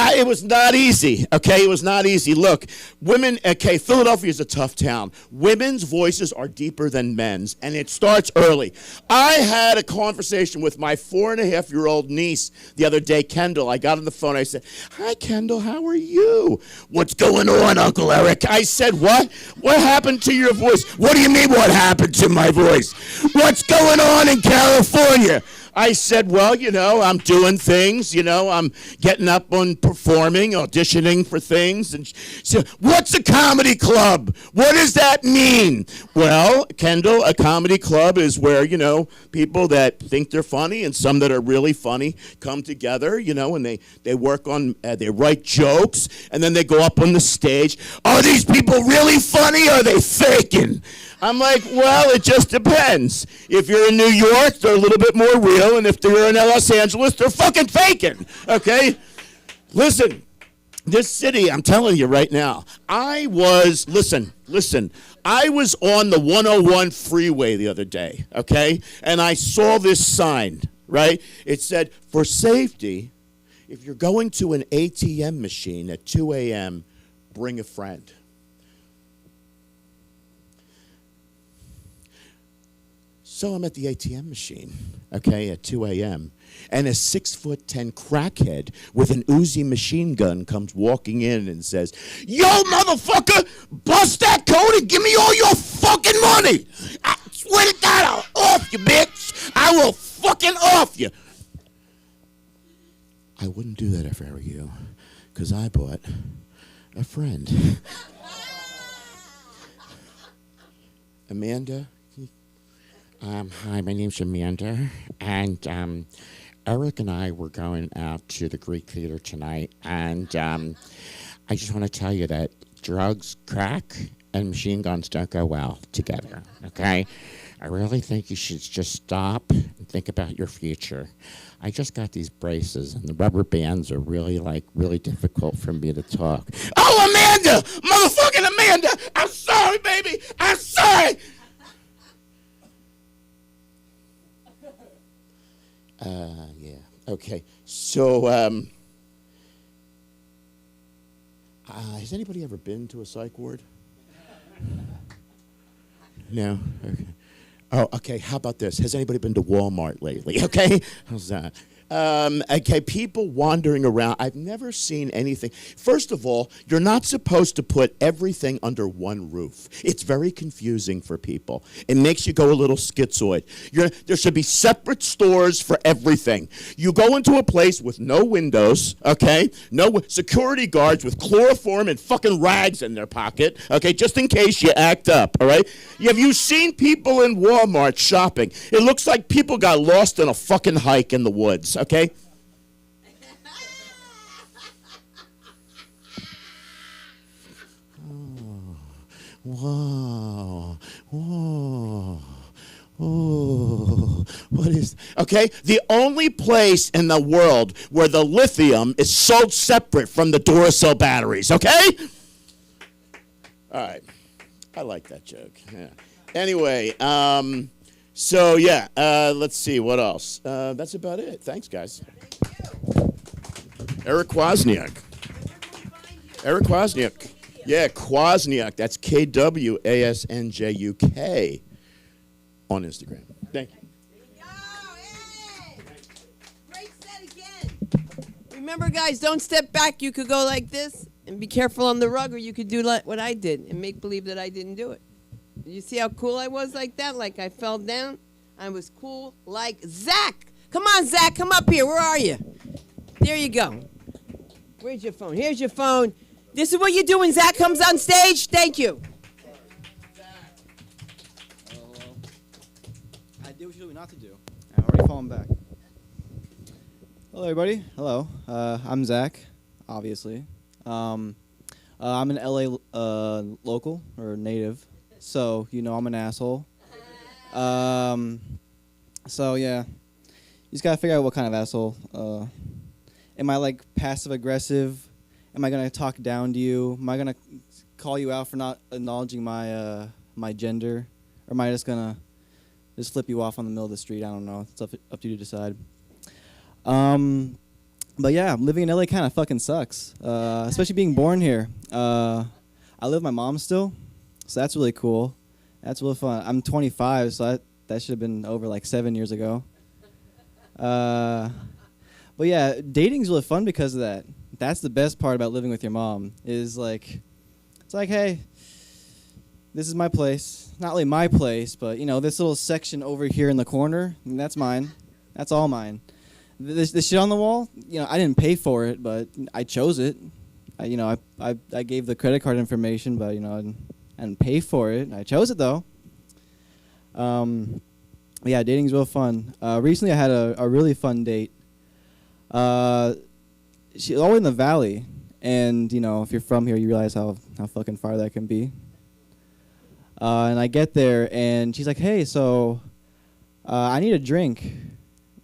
It was not easy, okay? It was not easy. Look, women, okay, Philadelphia is a tough town. Women's voices are deeper than men's, and it starts early. I had a conversation with my 4.5-year-old niece the other day, Kendall. I got on the phone. I said, hi, Kendall, how are you? What's going on, Uncle Eric? I said, what? What happened to your voice? What do you mean what happened to my voice? What's going on in California? I said, well, I'm doing things, I'm getting up on performing, auditioning for things. And she said, what's a comedy club? What does that mean? Well, Kendall, a comedy club is where, people that think they're funny and some that are really funny come together, and they work on, they write jokes, and then they go up on the stage. Are these people really funny or are they faking? I'm like, well, it just depends. If you're in New York, they're a little bit more real, and if they're in Los Angeles, they're fucking faking, okay? Listen, this city, I'm telling you right now, I was on the 101 freeway the other day, okay? And I saw this sign, right? It said, for safety, if you're going to an ATM machine at 2 a.m., bring a friend. So I'm at the ATM machine, okay, at 2 a.m., and a 6'10" crackhead with an Uzi machine gun comes walking in and says, yo, motherfucker, bust that code and give me all your fucking money. I swear to God, I'll off you, bitch. I will fucking off you. I wouldn't do that if I were you, because I bought a friend. Amanda? Hi, my name's Amanda, and Eric and I were going out to the Greek Theater tonight, and I just want to tell you that drugs, crack, and machine guns don't go well together, okay? I really think you should just stop and think about your future. I just got these braces, and the rubber bands are really difficult for me to talk. Oh, Amanda! Motherfucking Amanda! I'm sorry, baby! I'm sorry! Yeah. Okay. So, has anybody ever been to a psych ward? No? Okay. Oh, okay. How about this? Has anybody been to Walmart lately? Okay. How's that? Okay, people wandering around. I've never seen anything. First of all, you're not supposed to put everything under one roof. It's very confusing for people. It makes you go a little schizoid. There should be separate stores for everything. You go into a place with no windows, okay? No security guards with chloroform and fucking rags in their pocket, okay, just in case you act up, all right? Have you seen people in Walmart shopping? It looks like people got lost in a fucking hike in the woods. Okay? Whoa. Whoa. Oh, what is, okay? The only place in the world where the lithium is sold separate from the Duracell batteries, okay? All right. I like that joke. Yeah. Anyway, so, yeah, let's see, what else? That's about it. Thanks, guys. Eric Kwasniak. Eric Kwasniak. Yeah, Kwasniak. That's Kwasnjuk on Instagram. Thank you. Great set again. Remember, guys, don't step back. You could go like this and be careful on the rug, or you could do like what I did and make believe that I didn't do it. You see how cool I was like that? Like I fell down? I was cool like Zach. Come on, Zach. Come up here. Where are you? There you go. Where's your phone? Here's your phone. This is what you do when Zach comes on stage. Thank you. Hello. I did what you told me not to do. I'm already falling back. Hello, everybody. Hello. I'm Zach, obviously. I'm an LA local or native, so you know I'm an asshole. So yeah, you just gotta figure out what kind of asshole. Am I like passive aggressive? Am I gonna talk down to you? Am I gonna call you out for not acknowledging my my gender, or am I just gonna just flip you off on the middle of the street? I don't know. It's up to you to decide. But yeah, living in LA kind of fucking sucks, especially being born here. I live with my mom still, so that's really cool. That's really fun. I'm 25, so that should have been over like 7 years ago. But yeah, dating's really fun because of that. That's the best part about living with your mom is like, it's like, hey, this is my place. Not really my place, but you know, this little section over here in the corner, that's mine. That's all mine. This shit on the wall, you know, I didn't pay for it, but I chose it. I gave the credit card information, but you know, I didn't pay for it. I chose it though. Yeah, dating's real fun. Recently, I had a really fun date. She's all in the valley, and you know, if you're from here, you realize how fucking far that can be. And I get there, and she's like, "Hey, so I need a drink."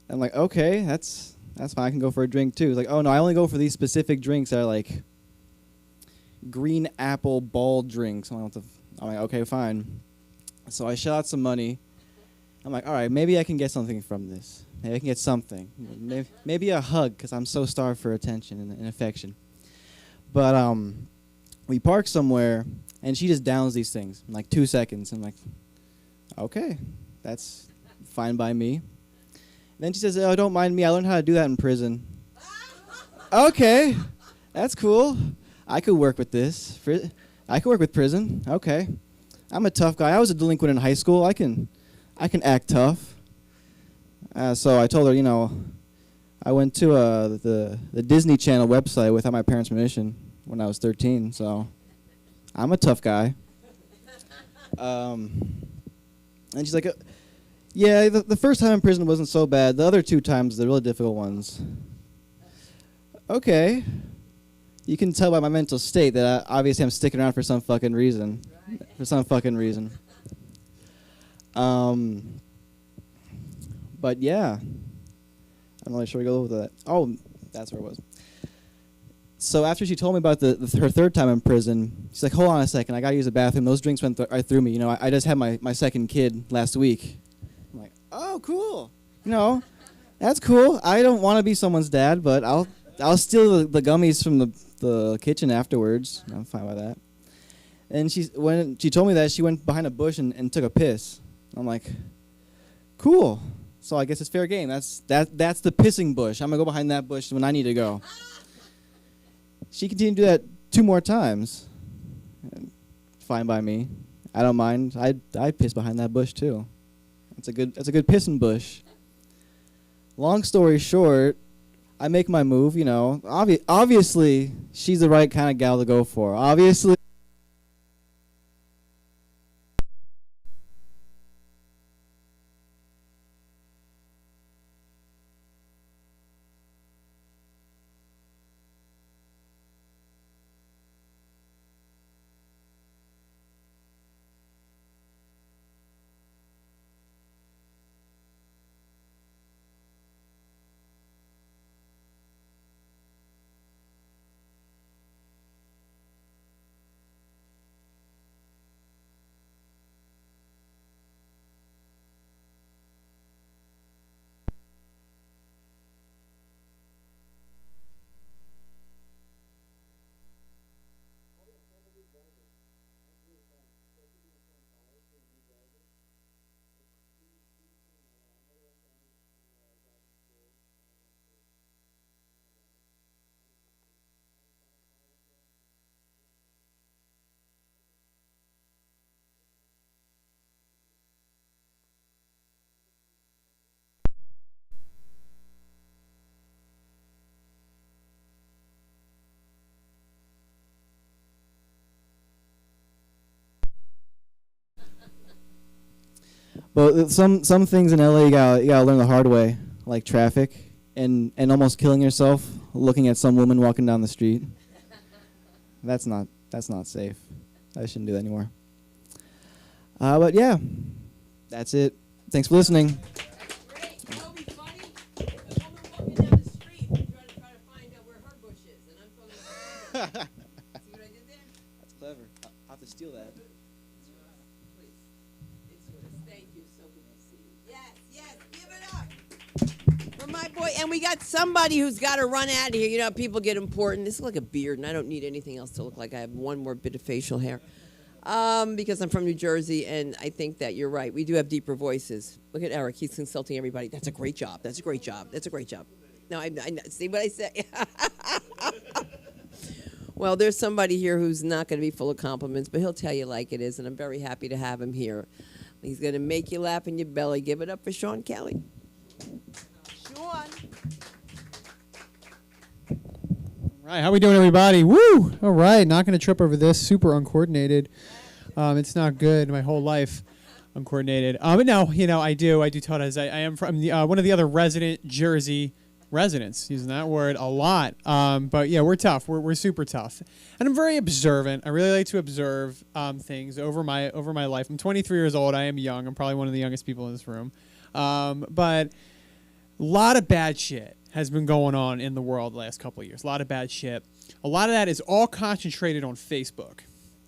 I'm like, "Okay, that's fine. I can go for a drink too." It's like, "Oh no, I only go for these specific drinks that are like green apple ball drinks." I'm like, "Okay, fine." So I shell out some money. I'm like, "All right, maybe I can get something from this. Maybe I can get something. Maybe a hug, because I'm so starved for attention and affection." But we park somewhere, and she just downs these things in like 2 seconds. I'm like, "Okay, that's fine by me." Then she says, "Oh, don't mind me. I learned how to do that in prison." Okay, that's cool. I could work with this. I could work with prison. Okay, I'm a tough guy. I was a delinquent in high school. I can act tough. So I told her, you know, I went to the Disney Channel website without my parents' permission when I was 13. So I'm a tough guy. And she's like, "Yeah, the first time in prison wasn't so bad. The other 2 times, the really difficult ones." Okay. You can tell by my mental state that obviously I'm sticking around for some fucking reason. Right. For some fucking reason. But yeah. I'm not really sure where to go with that. Oh, that's where it was. So after she told me about her third time in prison, she's like, "Hold on a second, I gotta use the bathroom. Those drinks went right through me. You know, I just had my second kid last week." I'm like, "Oh, cool. You know, that's cool. I don't want to be someone's dad, but I'll steal the gummies from the kitchen afterwards. I'm fine with that." And when she told me that, she went behind a bush and took a piss. I'm like, "Cool. So I guess it's fair game. That's the pissing bush. I'm gonna go behind that bush when I need to go. She continued to do that 2 more times. Fine by me. I don't mind. I'd piss behind that bush too. That's a good pissing bush. Long story short, I make my move. You know, obviously she's the right kind of gal to go for. Obviously. But some things in LA you gotta learn the hard way, like traffic and almost killing yourself looking at some woman walking down the street. That's not safe. I shouldn't do that anymore. But yeah, that's it. Thanks for listening. Great. You know what'd be funny? The woman walking down the street and try to find out where her bush is, and I'm talking about. See what I did there? That's clever. I'll have to steal that. Please. It's yours. Thank you. So good to see you. Yes. Give it up. For my boy. And we got somebody who's got to run out of here. You know, people get important. This is like a beard, and I don't need anything else to look like I have one more bit of facial hair. Because I'm from New Jersey, and I think that you're right. We do have deeper voices. Look at Eric. He's consulting everybody. That's a great job. That's a great job. That's a great job. No, I see what I say? Well, there's somebody here who's not going to be full of compliments, but he'll tell you like it is, and I'm very happy to have him here. He's going to make you laugh in your belly. Give it up for Sean Kelly. Sean. All right, how we doing, everybody? Woo! All right, not going to trip over this. Super uncoordinated. It's not good. My whole life uncoordinated. But no, you know, I do tell us I am from the, one of the other resident Jersey residents, using that word a lot. But yeah, we're tough. We're super tough, and I'm very observant. I really like to observe things over my life. I'm 23 years old. I am young. I'm probably one of the youngest people in this room. But a lot of bad shit has been going on in the world the last couple of years. A lot of bad shit. A lot of that is all concentrated on Facebook.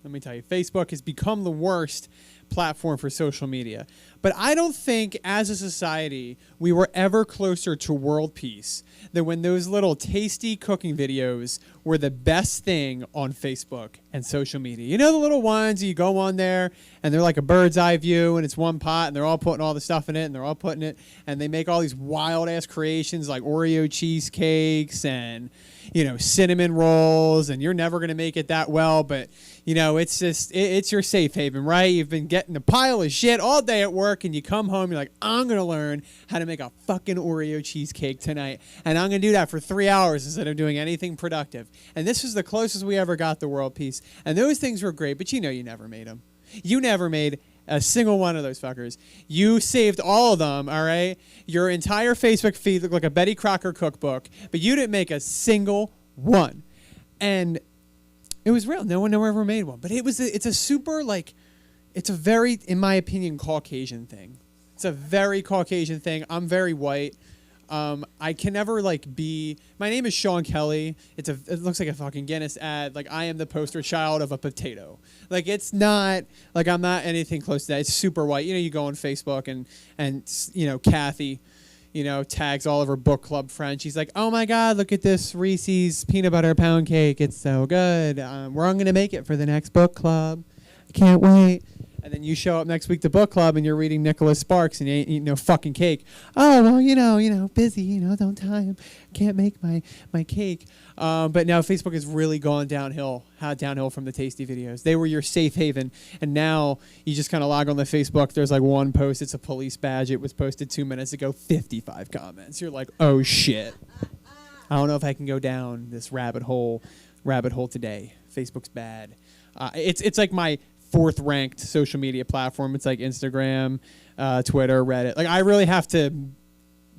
Let me tell you, Facebook has become the worst platform for social media. But I don't think as a society we were ever closer to world peace than when those little tasty cooking videos were the best thing on Facebook and social media. You know the little ones, you go on there and they're like a bird's eye view and it's one pot and they're all putting all the stuff in it and they're all putting it and they make all these wild ass creations like Oreo cheesecakes and, you know, cinnamon rolls, and you're never going to make it that well, but, you know, it's just, it's your safe haven, right? You've been getting a pile of shit all day at work, and you come home, you're like, I'm going to learn how to make a fucking Oreo cheesecake tonight, and I'm going to do that for 3 hours instead of doing anything productive. And this is the closest we ever got to world peace, and those things were great, but you know you never made them. You never made a single one of those fuckers. You saved all of them, all right? Your entire Facebook feed looked like a Betty Crocker cookbook, but you didn't make a single one. And it was real. No one ever made one. But it's a super, like, it's a very, in my opinion, Caucasian thing. It's a very Caucasian thing. I'm very white. I can never, like, be... My name is Sean Kelly. It looks like a fucking Guinness ad. Like, I am the poster child of a potato. Like, it's not... Like, I'm not anything close to that. It's super white. You know, you go on Facebook and you know, Kathy, you know, tags all of her book club friends. She's like, oh, my God, look at this Reese's peanut butter pound cake. It's so good. We're all going to make it for the next book club. I can't wait. And then you show up next week to book club and you're reading Nicholas Sparks and you ain't eating no fucking cake. Oh, well, busy, don't time. Can't make my cake. But now Facebook has really gone downhill from the tasty videos. They were your safe haven. And now you just kind of log on to Facebook. There's like one post. It's a police badge. It was posted 2 minutes ago. 55 comments. You're like, oh, shit. I don't know if I can go down this rabbit hole today. Facebook's bad. It's like my fourth ranked social media platform. It's like Instagram, Twitter, Reddit. Like I really have to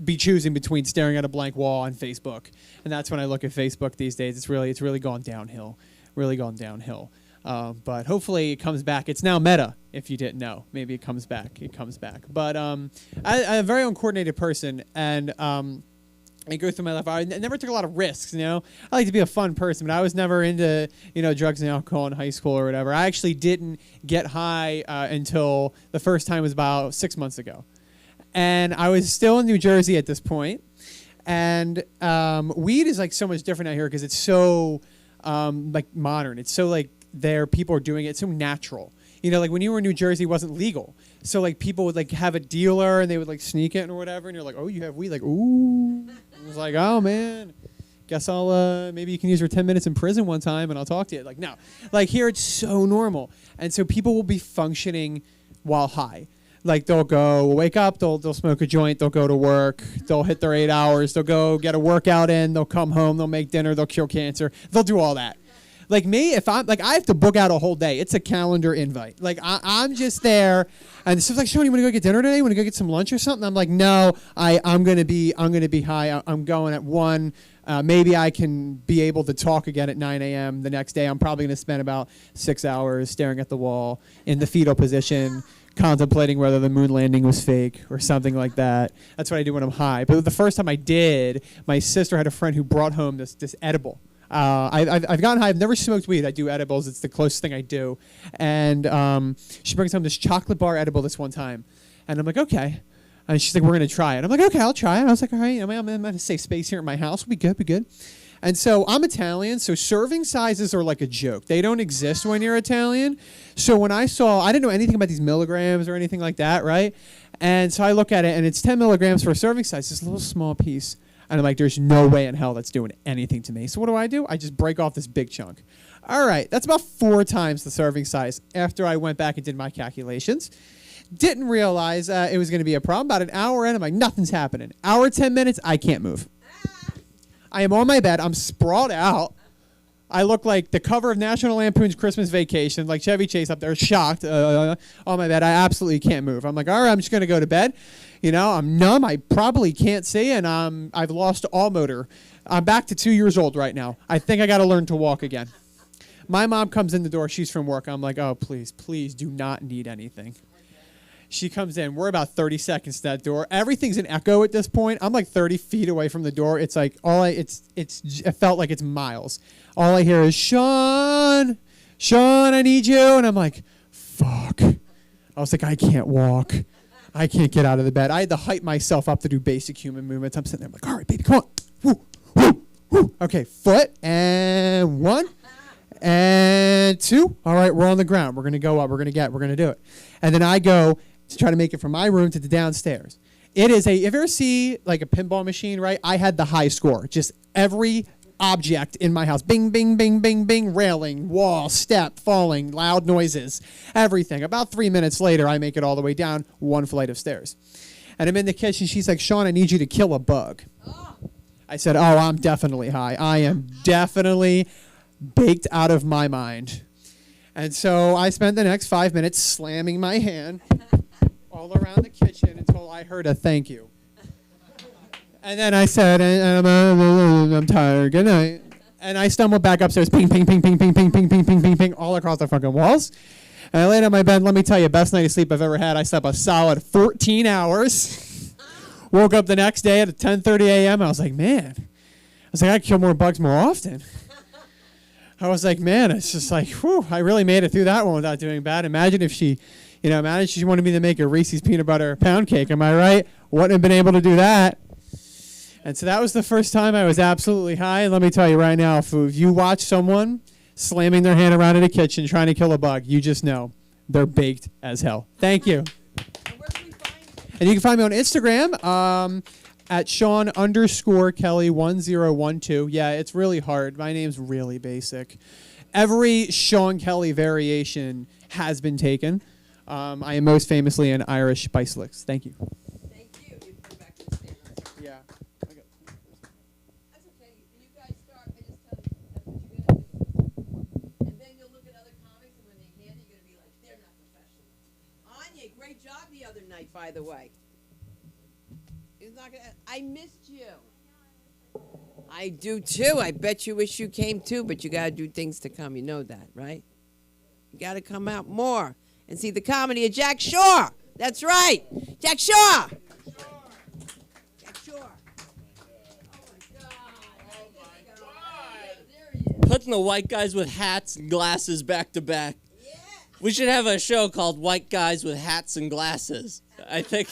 be choosing between staring at a blank wall and Facebook, and that's when I look at Facebook these days. It's really gone downhill, but hopefully it comes back. It's now Meta. If you didn't know, maybe it comes back. But I'm a very uncoordinated person, and I go through my life. I never took a lot of risks, I like to be a fun person, but I was never into, drugs and alcohol in high school or whatever. I actually didn't get high until the first time was about 6 months ago. And I was still in New Jersey at this point. And weed is like so much different out here because it's so like modern. It's so like people are doing it. It's so natural. Like when you were in New Jersey, it wasn't legal. So like people would like have a dealer and they would like sneak it or whatever. And you're like, oh, you have weed? Like, ooh. I was like, oh man, guess I'll maybe you can use your 10 minutes in prison one time and I'll talk to you. Like, no, like here it's so normal. And so people will be functioning while high. Like they'll wake up, they'll smoke a joint, they'll go to work, they'll hit their 8 hours, they'll go get a workout in, they'll come home, they'll make dinner, they'll cure cancer, they'll do all that. Like me, if I'm like I have to book out a whole day. It's a calendar invite. Like I'm just there, and stuff's like, Sean, you want to go get dinner today? You want to go get some lunch or something? I'm like, no, I'm gonna be high. I'm going at 1. Maybe I can be able to talk again at 9 a.m. the next day. I'm probably gonna spend about 6 hours staring at the wall in the fetal position, contemplating whether the moon landing was fake or something like that. That's what I do when I'm high. But the first time I did, my sister had a friend who brought home this edible. I've gotten high. I've never smoked weed. I do edibles. It's the closest thing I do. And she brings home this chocolate bar edible this one time. And I'm like, okay. And she's like, we're going to try it. I'm like, okay, I'll try it. I was like, all right, I'm in a safe space here at my house. We'll be good. And so I'm Italian, so serving sizes are like a joke. They don't exist when you're Italian. So when I didn't know anything about these milligrams or anything like that, right? And so I look at it, and it's 10 milligrams for a serving size, this little small piece. And I'm like, there's no way in hell that's doing anything to me. So what do? I just break off this big chunk. All right, that's about 4 times the serving size after I went back and did my calculations. Didn't realize it was going to be a problem. About an hour in, I'm like, nothing's happening. Hour, 10 minutes, I can't move. I am on my bed. I'm sprawled out. I look like the cover of National Lampoon's Christmas Vacation, like Chevy Chase up there, shocked on my bed. I absolutely can't move. I'm like, all right, I'm just going to go to bed. I'm numb. I probably can't see, and I've lost all motor. I'm back to 2 years old right now. I think I got to learn to walk again. My mom comes in the door. She's from work. I'm like, oh, please do not need anything. She comes in. We're about 30 seconds to that door. Everything's an echo at this point. I'm like 30 feet away from the door. It's like it felt like it's miles. All I hear is, Sean, I need you. And I'm like, fuck. I was like, I can't walk. I can't get out of the bed. I had to hype myself up to do basic human movements. I'm sitting there, I'm like, all right, baby, come on. Woo, woo, woo. Okay, foot, and 1, and 2. All right, we're on the ground. We're going to go up. We're going to do it. And then I go to try to make it from my room to the downstairs. It is if you ever see like a pinball machine, right? I had the high score. Just every object in my house. Bing, bing, bing, bing, bing, railing, wall, step, falling, loud noises, everything. About 3 minutes later, I make it all the way down 1 flight of stairs. And I'm in the kitchen. She's like, Sean, I need you to kill a bug. I said, oh, I'm definitely high. I am definitely baked out of my mind. And so I spent the next 5 minutes slamming my hand all around the kitchen until I heard a thank you. And then I said, I'm tired, good night. And I stumbled back upstairs, ping, ping, ping, ping, ping, ping, ping, ping, ping, ping, ping, all across the fucking walls. And I laid on my bed. Let me tell you, best night of sleep I've ever had. I slept a solid 14 hours. Woke up the next day at 10:30 a.m. I was like, man. I was like, I kill more bugs more often. I was like, man, it's just like, whew, I really made it through that one without doing bad. Imagine if she wanted me to make a Reese's peanut butter pound cake. Am I right? Wouldn't have been able to do that. And so that was the first time I was absolutely high. And let me tell you right now, if you watch someone slamming their hand around in a kitchen trying to kill a bug, you just know They're baked as hell. Thank you. And you can find me on Instagram at Sean_Kelly1012. Yeah, it's really hard. My name's really basic. Every Sean Kelly variation has been taken. I am most famously an Irish bicyclist. Thank you. Thank you. You can go back to the stand. Yeah. That's okay. When you guys start, I just tell you that's what you're gonna do. And then you'll look at other comics, and when they hand it, you're gonna be like, they're not professional. Anya, great job the other night, by the way. It's not gonna. I missed you. I do too. I bet you wish you came too, but you gotta do things to come. You know that, right? You gotta come out more and see the comedy of Jack Shore. That's right, Jack Shore. Jack Shore. Putting the white guys with hats and glasses back to back. We should have a show called White Guys with Hats and Glasses. I think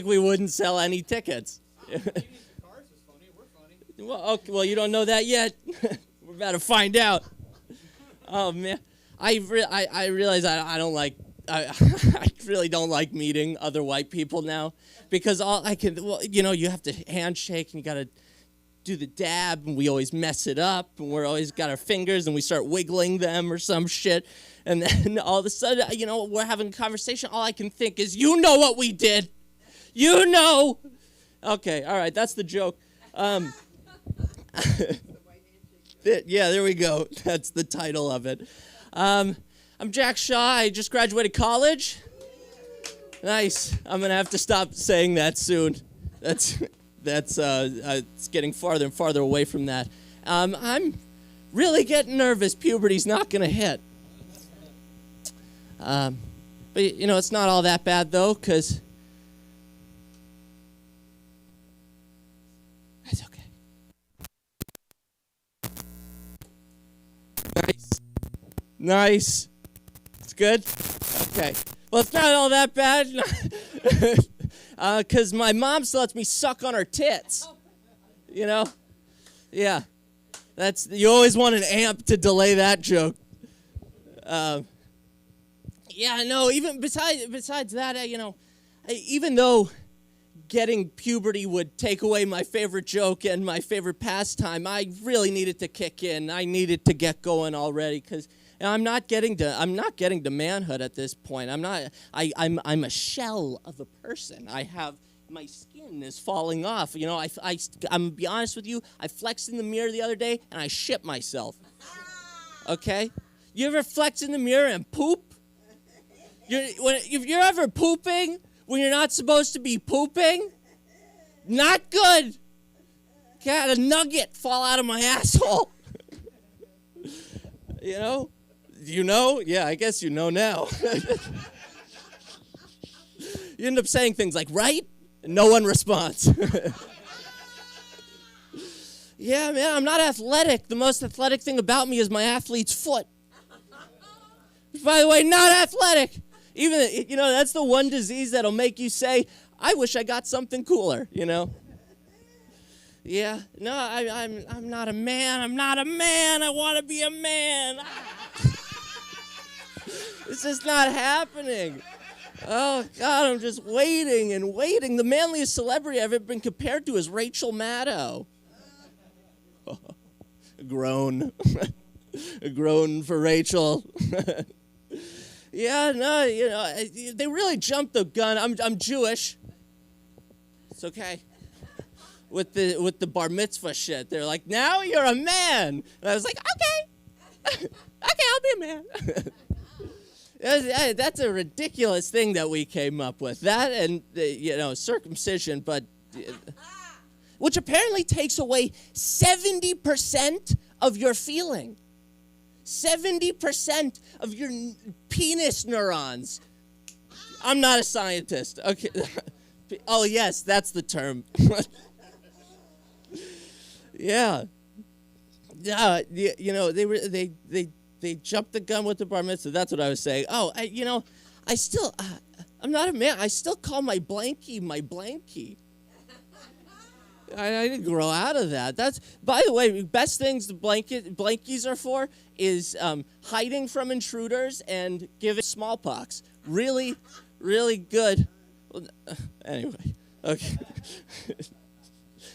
we wouldn't sell any tickets. Well, okay, well, you don't know that yet. We're about to find out. Oh man, I realize I don't like. I really don't like meeting other white people now because all I can. Well, you have to handshake and you gotta do the dab, and we always mess it up, and we're always got our fingers and we start wiggling them or some shit, and then all of a sudden, we're having a conversation. All I can think is, you know what we did, you know. Okay, all right, that's the joke. Yeah, there we go. That's the title of it. I'm Jack Shaw. I just graduated college. Nice. I'm gonna have to stop saying that soon. That's it's getting farther and farther away from that. I'm really getting nervous. Puberty's not gonna hit. But it's not all that bad though, because that's okay. Nice. It's good? Okay. Well, it's not all that bad. Because my mom still lets me suck on her tits. Yeah. You always want an amp to delay that joke. Even besides that, even though getting puberty would take away my favorite joke and my favorite pastime, I really needed to kick in. I needed to get going already because I'm not getting to manhood at this point. I'm a shell of a person. My skin is falling off. I'm gonna be honest with you. I flexed in the mirror the other day and I shit myself. Okay? You ever flex in the mirror and poop? If you're ever pooping when you're not supposed to be pooping, not good. Got a nugget fall out of my asshole. You know? Yeah, I guess you know now. You end up saying things like, right? And no one responds. Yeah, man, I'm not athletic. The most athletic thing about me is my athlete's foot. By the way, not athletic. Even, that's the one disease that'll make you say, I wish I got something cooler, Yeah, no, I'm not a man. I'm not a man. I want to be a man. It's just not happening. Oh, God, I'm just waiting and waiting. The manliest celebrity I've ever been compared to is Rachel Maddow. A groan. A groan for Rachel. Yeah, no, they really jumped the gun. I'm Jewish. It's okay. With the bar mitzvah shit, they're like, now you're a man. And I was like, okay, I'll be a man. That's a ridiculous thing that we came up with. That and circumcision, but which apparently takes away 70% of your feeling. 70% of your penis neurons. I'm not a scientist. Okay. Oh yes, that's the term. Yeah. Yeah. They jumped the gun with the bar mitzvah. That's what I was saying. Oh, I still, I'm not a man. I still call my blankie my blankie. I didn't grow out of that. That's, by the way, best things the blankies are for is hiding from intruders and giving smallpox. Really, really good. Anyway, okay.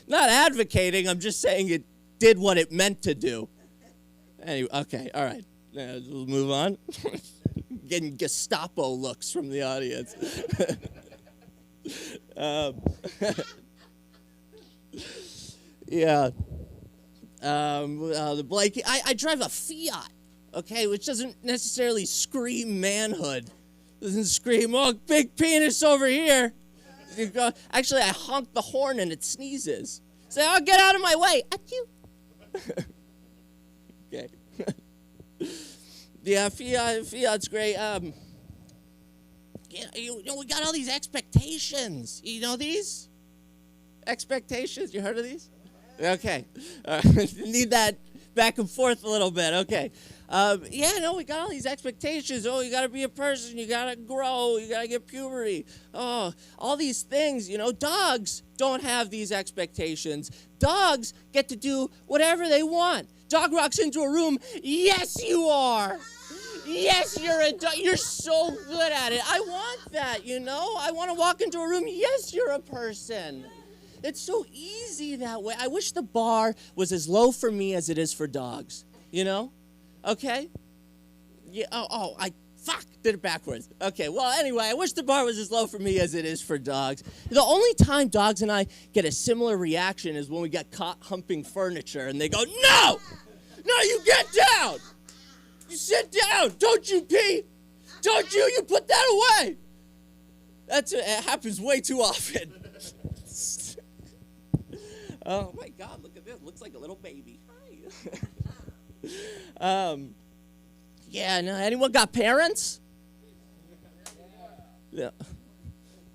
Not advocating. I'm just saying it did what it meant to do. Anyway, okay, all right. We'll move on. Getting Gestapo looks from the audience. Yeah. The blankie. I drive a Fiat, okay, which doesn't necessarily scream manhood. Doesn't scream, oh, big penis over here. Actually, I honk the horn and it sneezes. Say, oh, get out of my way. Achoo. Okay. Yeah, Fiat's great. You know, we got all these expectations. You know these? Expectations? You heard of these? Okay. Need that back and forth a little bit. Okay. Yeah, no, we got all these expectations. Oh, you got to be a person. You got to grow. You got to get puberty. Oh, all these things, you know. Dogs don't have these expectations. Dogs get to do whatever they want. Dog walks into a room. Yes, you are. Yes, you're a dog. You're so good at it. I want that, you know. I want to walk into a room. Yes, you're a person. It's so easy that way. I wish the bar was as low for me as it is for dogs, you know? Okay? Yeah. I did it backwards. Okay, well, anyway, I wish the bar was as low for me as it is for dogs. The only time dogs and I get a similar reaction is when we get caught humping furniture and they go, no! No, you get down! You sit down! Don't you pee! Don't you! You put that away! It happens way too often. Oh my God, look at this. Looks like a little baby. Hi. Yeah, no, anyone got parents? Yeah.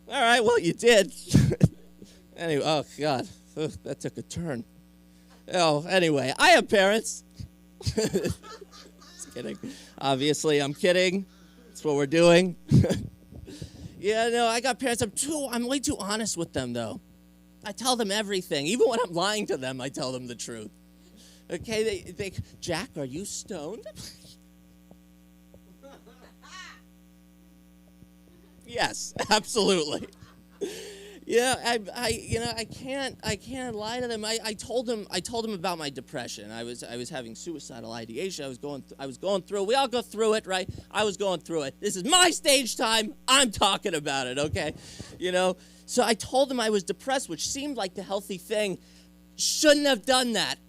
All right, well, you did. Anyway, oh God, that took a turn. Oh, anyway, I have parents. Just kidding. Obviously, I'm kidding. That's what we're doing. Yeah, no, I got parents. I'm way too honest with them, though. I tell them everything. Even when I'm lying to them, I tell them the truth. Okay, they Jack, are you stoned? Yes, absolutely. Yeah, I can't lie to them. I told them about my depression. I was having suicidal ideation. I was going through. We all go through it, right? I was going through it. This is my stage time. I'm talking about it, okay? You know. So I told them I was depressed, which seemed like the healthy thing. Shouldn't have done that.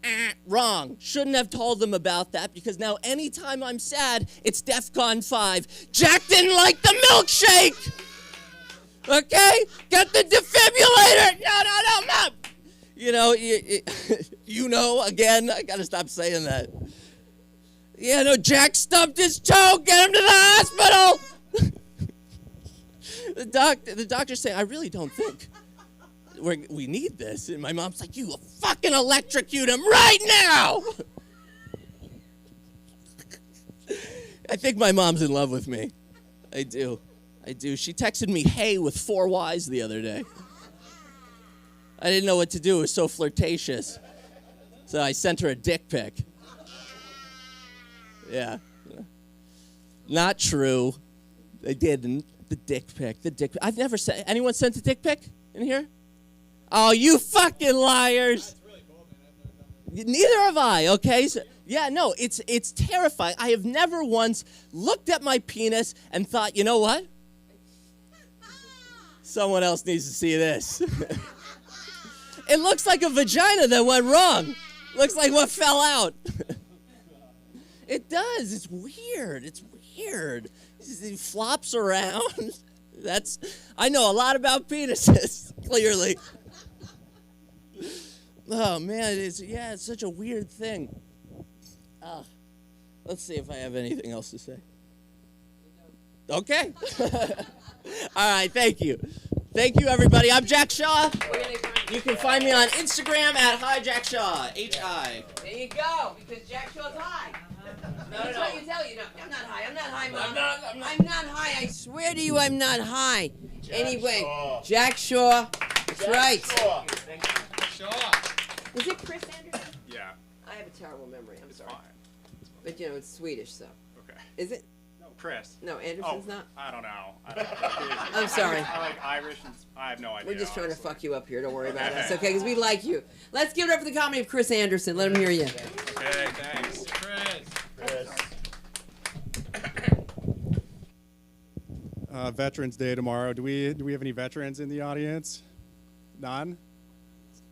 Wrong. Shouldn't have told them about that because now anytime I'm sad, it's DEFCON 5. Jack didn't like the milkshake. Okay? Get the defibrillator. No, Mom. You know, you know, again, I got to stop saying that. Yeah, no, Jack stubbed his toe. Get him to the hospital. The doctor's saying, I really don't think we need this. And my mom's like, you fucking electrocute him right now! I think my mom's in love with me. I do. She texted me, hey, with 4 Ys the other day. I didn't know what to do. It was so flirtatious. So I sent her a dick pic. Yeah. Not true. I didn't. The dick pic. I've never sent. Anyone sent a dick pic in here? Oh, you fucking liars! Neither have I. Okay. So, yeah. No. It's terrifying. I have never once looked at my penis and thought, you know what? Someone else needs to see this. It looks like a vagina that went wrong. Looks like what fell out. It does. It's weird. He flops around. I know a lot about penises, clearly. Oh man, it's such a weird thing. Let's see if I have anything else to say. Okay. All right, thank you. Thank you, everybody. I'm Jack Shaw. You can find me on Instagram at HiJackShaw, H-I. There you go, because Jack Shaw's high. That's what you tell you. No, I'm not high, Mom. I'm not high. I swear to you, I'm not high. Anyway, Jack Shaw. That's right. Is it Chris Anderson? Yeah. I have a terrible memory. I'm sorry. Fine. But you know, it's Swedish, so. Okay. Is it? No, Chris. No, Anderson's not? I don't know. I don't know. I'm sorry. I like Irish and I have no idea. We're just trying to honestly. fuck you up here. Don't worry about us, okay? Because we like you. Let's give it up for the comedy of Chris Anderson. Let him hear you. Okay, thanks. Chris. Veterans Day tomorrow. Do we have any veterans in the audience? None?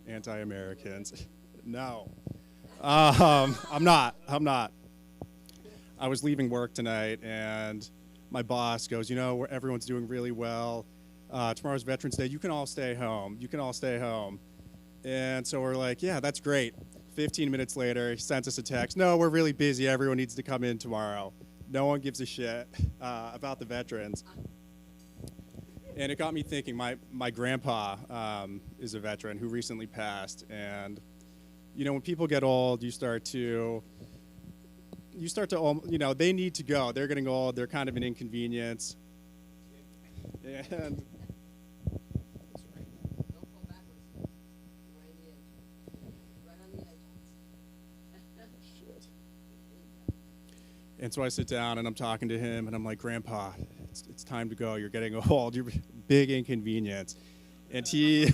Anti-Americans. No. I'm not. I was leaving work tonight, and my boss goes, everyone's doing really well. Tomorrow's Veterans Day. You can all stay home. And so we're like, yeah, that's great. 15 minutes later, he sends us a text. No, we're really busy. Everyone needs to come in tomorrow. No one gives a shit about the veterans. And it got me thinking, my grandpa is a veteran who recently passed. And, when people get old, you start to, they need to go. They're getting old. They're kind of an inconvenience. And And so I sit down and I'm talking to him and I'm like, Grandpa, it's time to go. You're getting old. You're a big inconvenience. And he,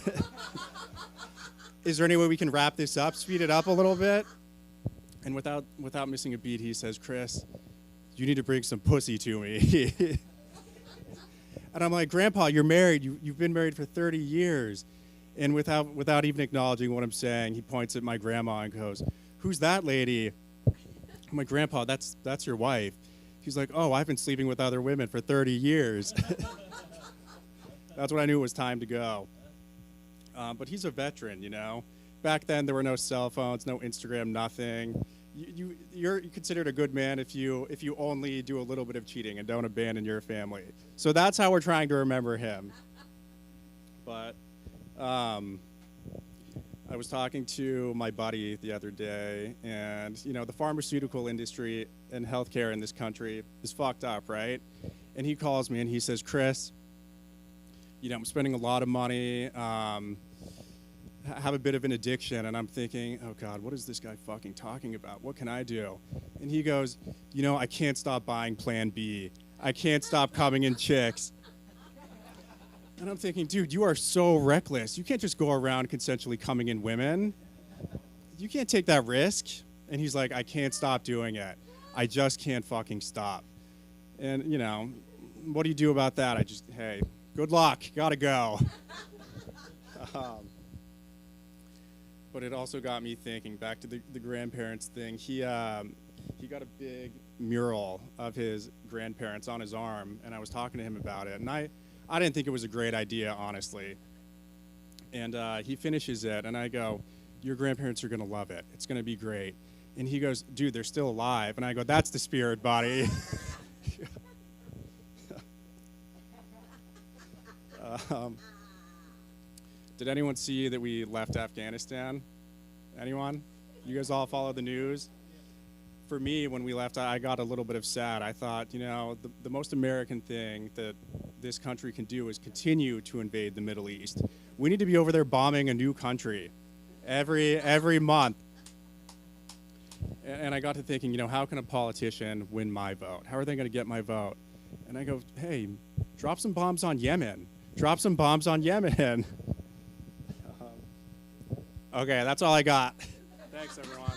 is there any way we can wrap this up, speed it up a little bit? And without missing a beat, he says, Chris, you need to bring some pussy to me. And I'm like, Grandpa, you're married. You've been married for 30 years. And without even acknowledging what I'm saying, he points at my grandma and goes, who's that lady? I'm like, Grandpa, that's your wife. He's like, oh, I've been sleeping with other women for 30 years. That's when I knew it was time to go. But he's a veteran, Back then, there were no cell phones, no Instagram, nothing. You're considered a good man if you only do a little bit of cheating and don't abandon your family. So that's how we're trying to remember him. But I was talking to my buddy the other day, and the pharmaceutical industry and healthcare in this country is fucked up, right? And he calls me and he says, Chris, I'm spending a lot of money, have a bit of an addiction, and I'm thinking, oh God, what is this guy fucking talking about? What can I do? And he goes, I can't stop buying Plan B. I can't stop coming in chicks. And I'm thinking, dude, you are so reckless. You can't just go around consensually coming in women. You can't take that risk. And he's like, I can't stop doing it. I just can't fucking stop. And, what do you do about that? Hey, good luck. Gotta go. But it also got me thinking, back to the grandparents thing. He got a big mural of his grandparents on his arm, and I was talking to him about it. And I didn't think it was a great idea, honestly. And he finishes it, and I go, your grandparents are going to love it. It's going to be great. And he goes, dude, they're still alive. And I go, that's the spirit, buddy. Did anyone see that we left Afghanistan? Anyone? You guys all follow the news? For me, when we left, I got a little bit of sad. I thought, the most American thing that this country can do is continue to invade the Middle East. We need to be over there bombing a new country every month. And I got to thinking, how can a politician win my vote? How are they going to get my vote? And I go, hey, drop some bombs on Yemen. Drop some bombs on Yemen. Okay, that's all I got. Thanks, everyone.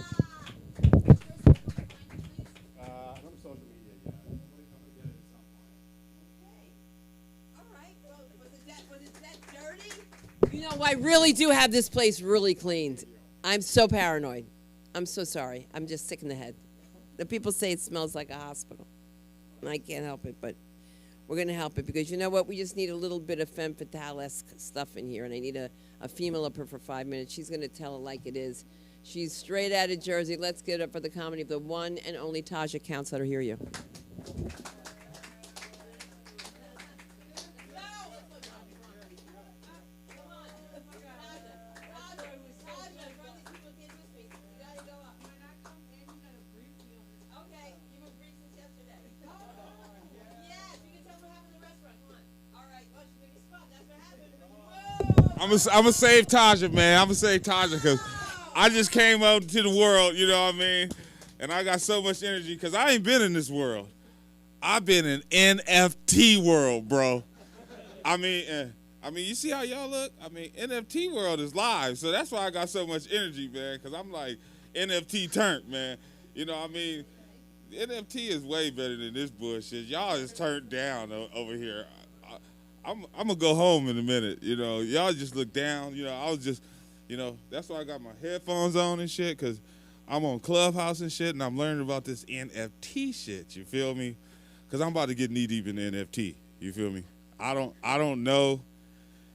I really do have this place really cleaned. I'm so paranoid. I'm so sorry. I'm just sick in the head. The people say it smells like a hospital. And I can't help it, but we're going to help it because you know what? We just need a little bit of femme fatale-esque stuff in here, and I need a female up here for 5 minutes. She's going to tell it like it is. She's straight out of Jersey. Let's get it up for the comedy of the one and only Tasha Counts. Let her hear you. I'm gonna save Taja, man. I'm gonna save Taja because I just came out to the world, you know what I mean? And I got so much energy because I ain't been in this world. I've been in NFT world, bro. I mean, you see how y'all look? I mean, NFT world is live, so that's why I got so much energy, man, because I'm like NFT turned, man. You know what I mean? NFT is way better than this bullshit. Y'all is turned down over here. I'm going to go home in a minute, you know. Y'all just look down. You know, I was just, you know, that's why I got my headphones on and shit, because I'm on Clubhouse and shit, and I'm learning about this NFT shit, you feel me? Because I'm about to get knee-deep in NFT, you feel me? I don't know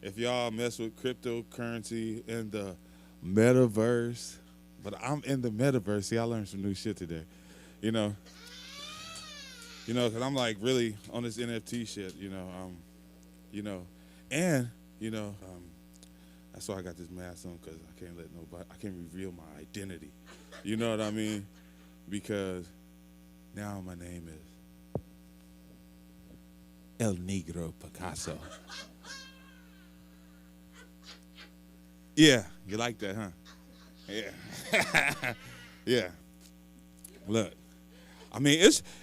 if y'all mess with cryptocurrency and the metaverse, but I'm in the metaverse. See, I learned some new shit today, you know, because I'm like really on this NFT shit, and that's why I got this mask on, because I can't reveal my identity, you know what I mean? Because now my name is El Negro Picasso. Yeah, you like that, huh? Yeah. Yeah. Look, I mean,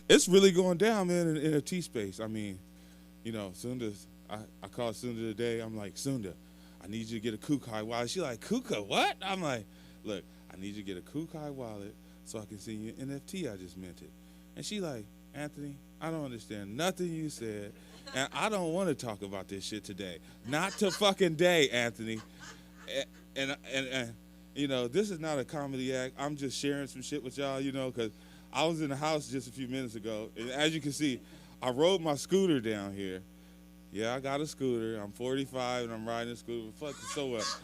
it's really going down, man, in the NFT space. I mean, you know, Sunda's, I called Sunda today. I'm like, Sunda, I need you to get a Kukai wallet. She like, Kuka, what? I'm like, look, I need you to get a Kukai wallet so I can send you an NFT I just minted. And she like, Anthony, I don't understand nothing you said, and I don't want to talk about this shit today. Not to fucking day, Anthony. And you know, this is not a comedy act. I'm just sharing some shit with y'all, you know, because I was in the house just a few minutes ago, and as you can see, I rode my scooter down here. Yeah, I got a scooter. I'm 45, and I'm riding a scooter. Fuck, so what?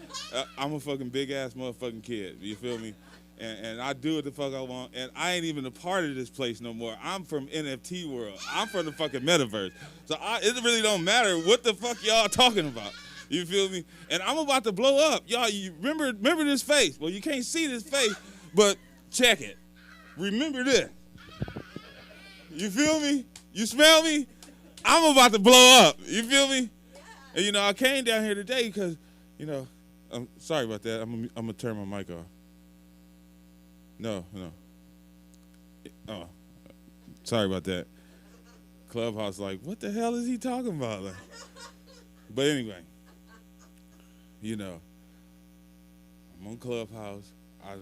I'm a fucking big-ass motherfucking kid. You feel me? And I do what the fuck I want, and I ain't even a part of this place no more. I'm from NFT world. I'm from the fucking metaverse. So it really don't matter what the fuck y'all talking about. You feel me? And I'm about to blow up. Y'all, you remember this face. Well, you can't see this face, but check it. Remember this. You feel me? You smell me? I'm about to blow up. You feel me? And, you know, I came down here today because, you know, I'm sorry about that. I'm going to turn my mic off. No. Oh, sorry about that. Clubhouse like, what the hell is he talking about? Like, but anyway, you know, I'm on Clubhouse. I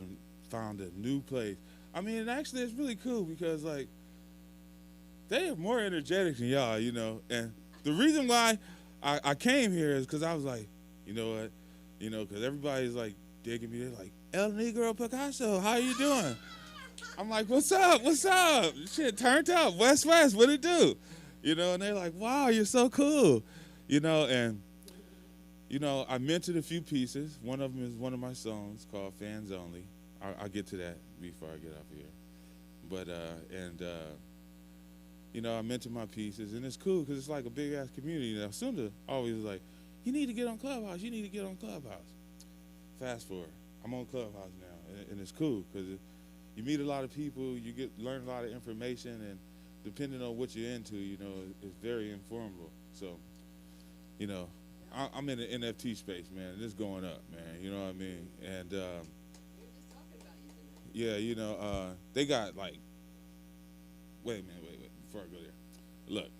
found a new place. I mean, and actually it's really cool because, like, they are more energetic than y'all, you know. And the reason why I came here is because I was like, you know what? You know, because everybody's, like, digging me. They're like, El Negro Picasso, how you doing? I'm like, what's up? Shit, turned up. West, what it do? You know, and they're like, wow, you're so cool. You know, and, you know, I mentored a few pieces. One of them is one of my songs called Fans Only. I'll get to that before I get off here. But, you know, I mentor my pieces, and it's cool because it's like a big-ass community. Now, Sunda always was like, you need to get on Clubhouse. Fast forward. I'm on Clubhouse now, and it's cool because you meet a lot of people, you learn a lot of information, and depending on what you're into, you know, it's very informative. So, you know, I'm in the NFT space, man, and it's going up, man. You know what I mean? And yeah, you know, they got like, wait a minute, before I go there. Look,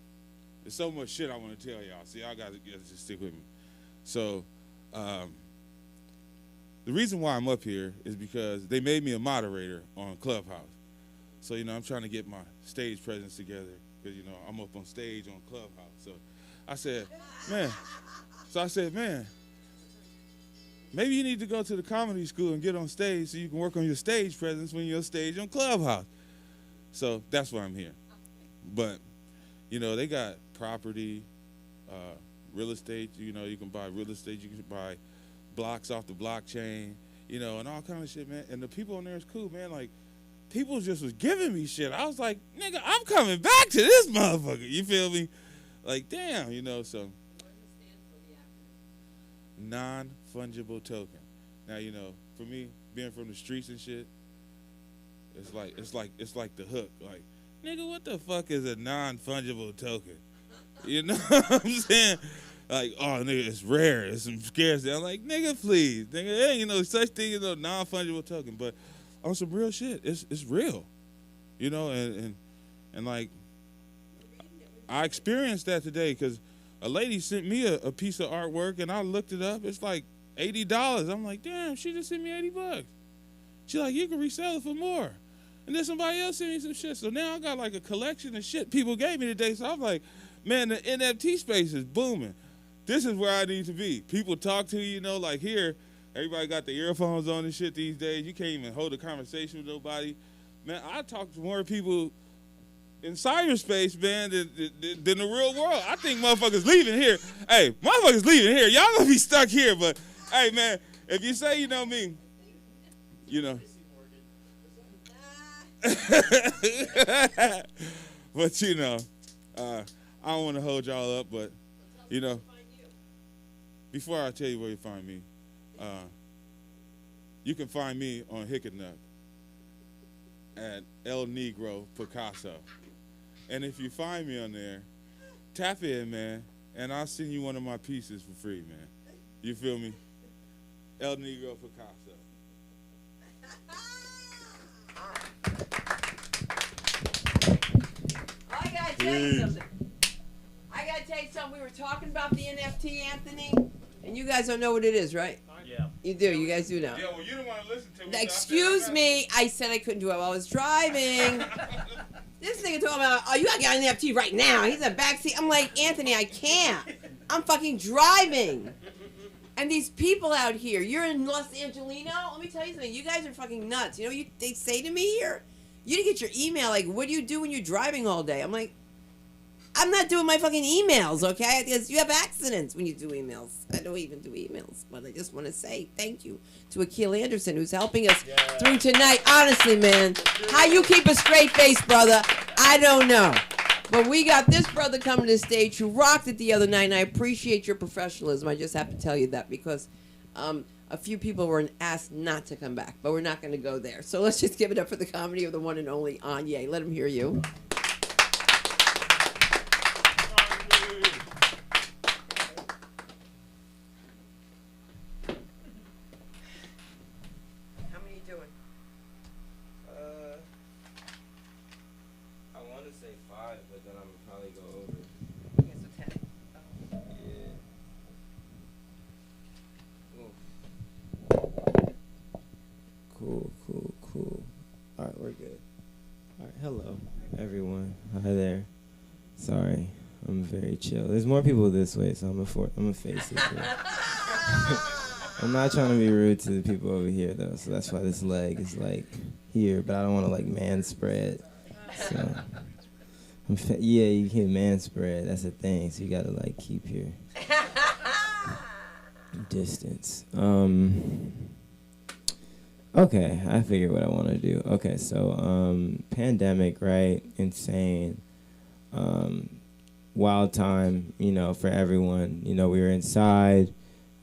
there's so much shit I want to tell y'all. See, y'all got to just stick with me. So, the reason why I'm up here is because they made me a moderator on Clubhouse. So, you know, I'm trying to get my stage presence together because, you know, I'm up on stage on Clubhouse. So I said, man, maybe you need to go to the comedy school and get on stage so you can work on your stage presence when you're on stage on Clubhouse. So that's why I'm here. But, you know, they got property, real estate. You know, you can buy real estate. You can buy blocks off the blockchain, you know, and all kind of shit, man. And the people on there is cool, man. Like, people just was giving me shit. I was like, nigga, I'm coming back to this motherfucker. You feel me? Like, damn, you know, so. Non-fungible token. Now, you know, for me, being from the streets and shit, it's like the hook. Like, nigga, what the fuck is a non-fungible token? You know what I'm saying? like, oh, nigga, it's rare. It's some scarcity. I'm like, nigga, please. Nigga, there ain't no such thing as no non-fungible token. But on some real shit, it's real. You know, and like, I experienced that today because a lady sent me a piece of artwork, and I looked it up. It's like $80. I'm like, damn, she just sent me $80. She like, you can resell it for more. And then somebody else sent me some shit. So now I got like a collection of shit people gave me today. So I'm like, man, the NFT space is booming. This is where I need to be. People talk to you, you know, like here, everybody got the earphones on and shit these days. You can't even hold a conversation with nobody. Man, I talk to more people in cyberspace, man, than the real world. I think motherfuckers leaving here. Hey, motherfuckers leaving here. Y'all gonna be stuck here, but hey, man, if you say you know me, you know. But you know, I don't want to hold y'all up, but you know, before I tell you where you find me, you can find me on Hickenut at El Negro Picasso. And if you find me on there, tap in, man, and I'll send you one of my pieces for free, man. You feel me? El Negro Picasso. I gotta tell you something. We were talking about the NFT, Anthony, and you guys don't know what it is, right? Yeah. You do. You guys do know. Yeah, well, you don't want to listen to me. Excuse me. I said I couldn't do it while I was driving. This nigga talking about, oh, you gotta get an NFT right now. He's in the backseat. I'm like, Anthony, I can't. I'm fucking driving. And these people out here, you're in Los Angelino. Let me tell you something. You guys are fucking nuts. You know what they say to me here? You didn't get your email. Like, what do you do when you're driving all day? I'm like, I'm not doing my fucking emails, okay? Because you have accidents when you do emails. I don't even do emails, but I just want to say thank you to Akil Anderson, who's helping us through tonight. Honestly, man, how you keep a straight face, brother, I don't know. But we got this brother coming to the stage who rocked it the other night, and I appreciate your professionalism. I just have to tell you that because a few people were asked not to come back, but we're not going to go there. So let's just give it up for the comedy of the one and only Anye. Let him hear you. Cool. All right, we're good. All right, hello, everyone. Hi there. Sorry, I'm very chill. There's more people this way, so I'm gonna face it. I'm not trying to be rude to the people over here, though, so that's why this leg is, like, here, but I don't want to, like, man spread. So, yeah, you can man spread. That's a thing, so you got to, like, keep your distance. Okay, I figured what I want to do. Okay, so pandemic, right? Insane. Wild time, you know, for everyone. You know, we were inside.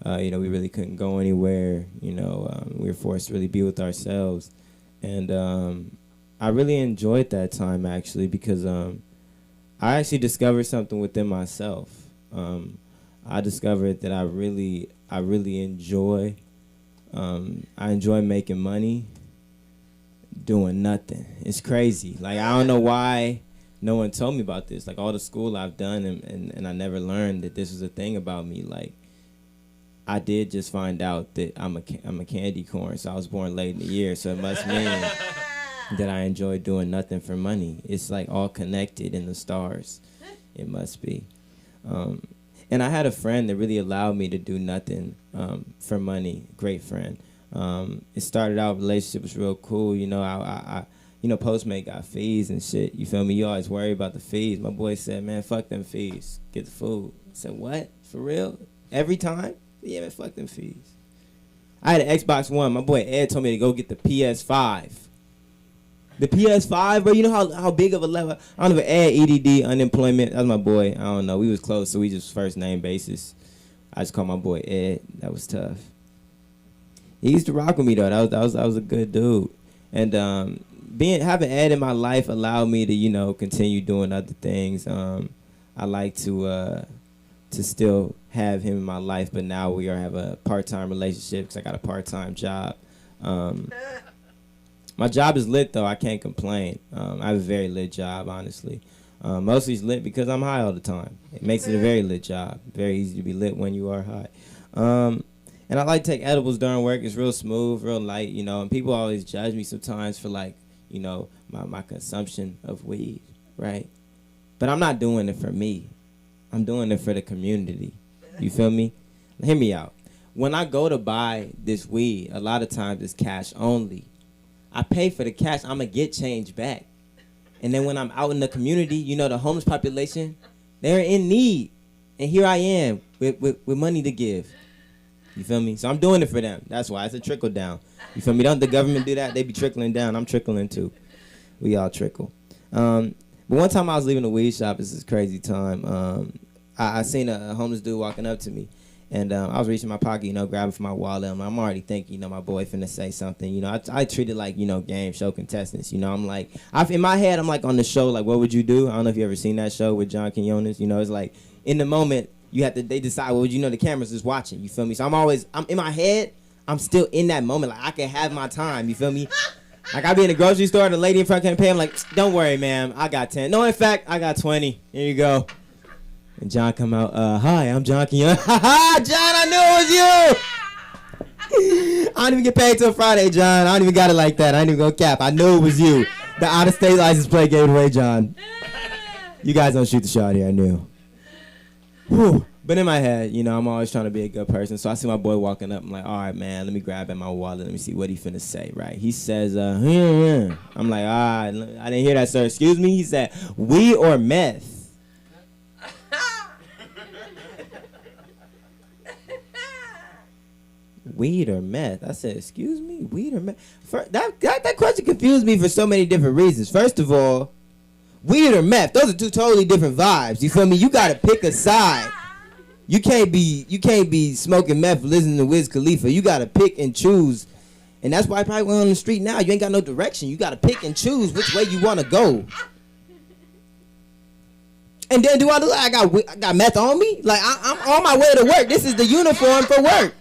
You know, we really couldn't go anywhere. You know, we were forced to really be with ourselves. And I really enjoyed that time, actually, because I actually discovered something within myself. I discovered that I really enjoy I enjoy making money doing nothing. It's crazy. Like, I don't know why no one told me about this. Like, all the school I've done and I never learned that this was a thing about me. Like, I did just find out that I'm a candy corn, so I was born late in the year, so it must mean that I enjoy doing nothing for money. It's like all connected in the stars. It must be. And I had a friend that really allowed me to do nothing for money. Great friend. It started out, relationship was real cool. You know, I you know, Postmate got fees and shit. You feel me? You always worry about the fees. My boy said, man, fuck them fees. Get the food. I said, what? For real? Every time? Yeah, man, fuck them fees. I had an Xbox One. My boy Ed told me to go get the PS5. The PS5, bro, you know how big of a level? I don't know if Ed, EDD, unemployment. That was my boy. I don't know. We was close, so we just first name basis. I just called my boy Ed. That was tough. He used to rock with me, though. That was a good dude. And having Ed in my life allowed me to, you know, continue doing other things. I like to still have him in my life, but now we have a part-time relationship because I got a part-time job. My job is lit, though. I can't complain. I have a very lit job, honestly. Mostly it's lit because I'm high all the time. It makes it a very lit job. Very easy to be lit when you are high. And I like to take edibles during work. It's real smooth, real light, you know. And people always judge me sometimes for, like, you know, my consumption of weed, right? But I'm not doing it for me. I'm doing it for the community. You feel me? Hear me out. When I go to buy this weed, a lot of times it's cash only. I pay for the cash. I'm going to get change back. And then when I'm out in the community, you know, the homeless population, they're in need. And here I am with money to give. You feel me? So I'm doing it for them. That's why it's a trickle down. You feel me? Don't the government do that? They be trickling down. I'm trickling too. We all trickle. But one time I was leaving a weed shop. This is a crazy time. I seen a homeless dude walking up to me. And I was reaching my pocket, you know, grabbing for my wallet. I'm already thinking, you know, my boy finna say something. You know, I treat it like, you know, game show contestants. You know, I'm like, in my head, I'm like on the show, like, what would you do? I don't know if you ever seen that show with John Quinones. You know, it's like, in the moment, they decide, well, you know, the camera's just watching. You feel me? So I'm in my head, I'm still in that moment. Like, I can have my time. You feel me? Like, I be in the grocery store, the lady in front can't pay. I'm like, don't worry, ma'am. I got 10. No, in fact, I got 20. Here you go. And John come out, hi, I'm John Quinones. Ha ha, John, I knew it was you. I don't even get paid till Friday, John. I don't even got it like that. I ain't even gonna cap. I knew it was you. The out-of-state license plate gave it away, John. You guys don't shoot the shot here, I knew. Whew. But in my head, you know, I'm always trying to be a good person. So I see my boy walking up. I'm like, all right, man, let me grab at my wallet. Let me see what he finna say, right? He says, I'm like, all right, I didn't hear that, sir. Excuse me? He said, weed or meth? Weed or meth? I said, excuse me? Weed or meth? That question confused me for so many different reasons. First of all, weed or meth, those are two totally different vibes. You feel me? You gotta pick a side. You can't be smoking meth listening to Wiz Khalifa. You gotta pick and choose. And that's why I probably went on the street now. You ain't got no direction. You gotta pick and choose which way you wanna go. And then do I look like I got meth on me? Like I'm on my way to work. This is the uniform for work.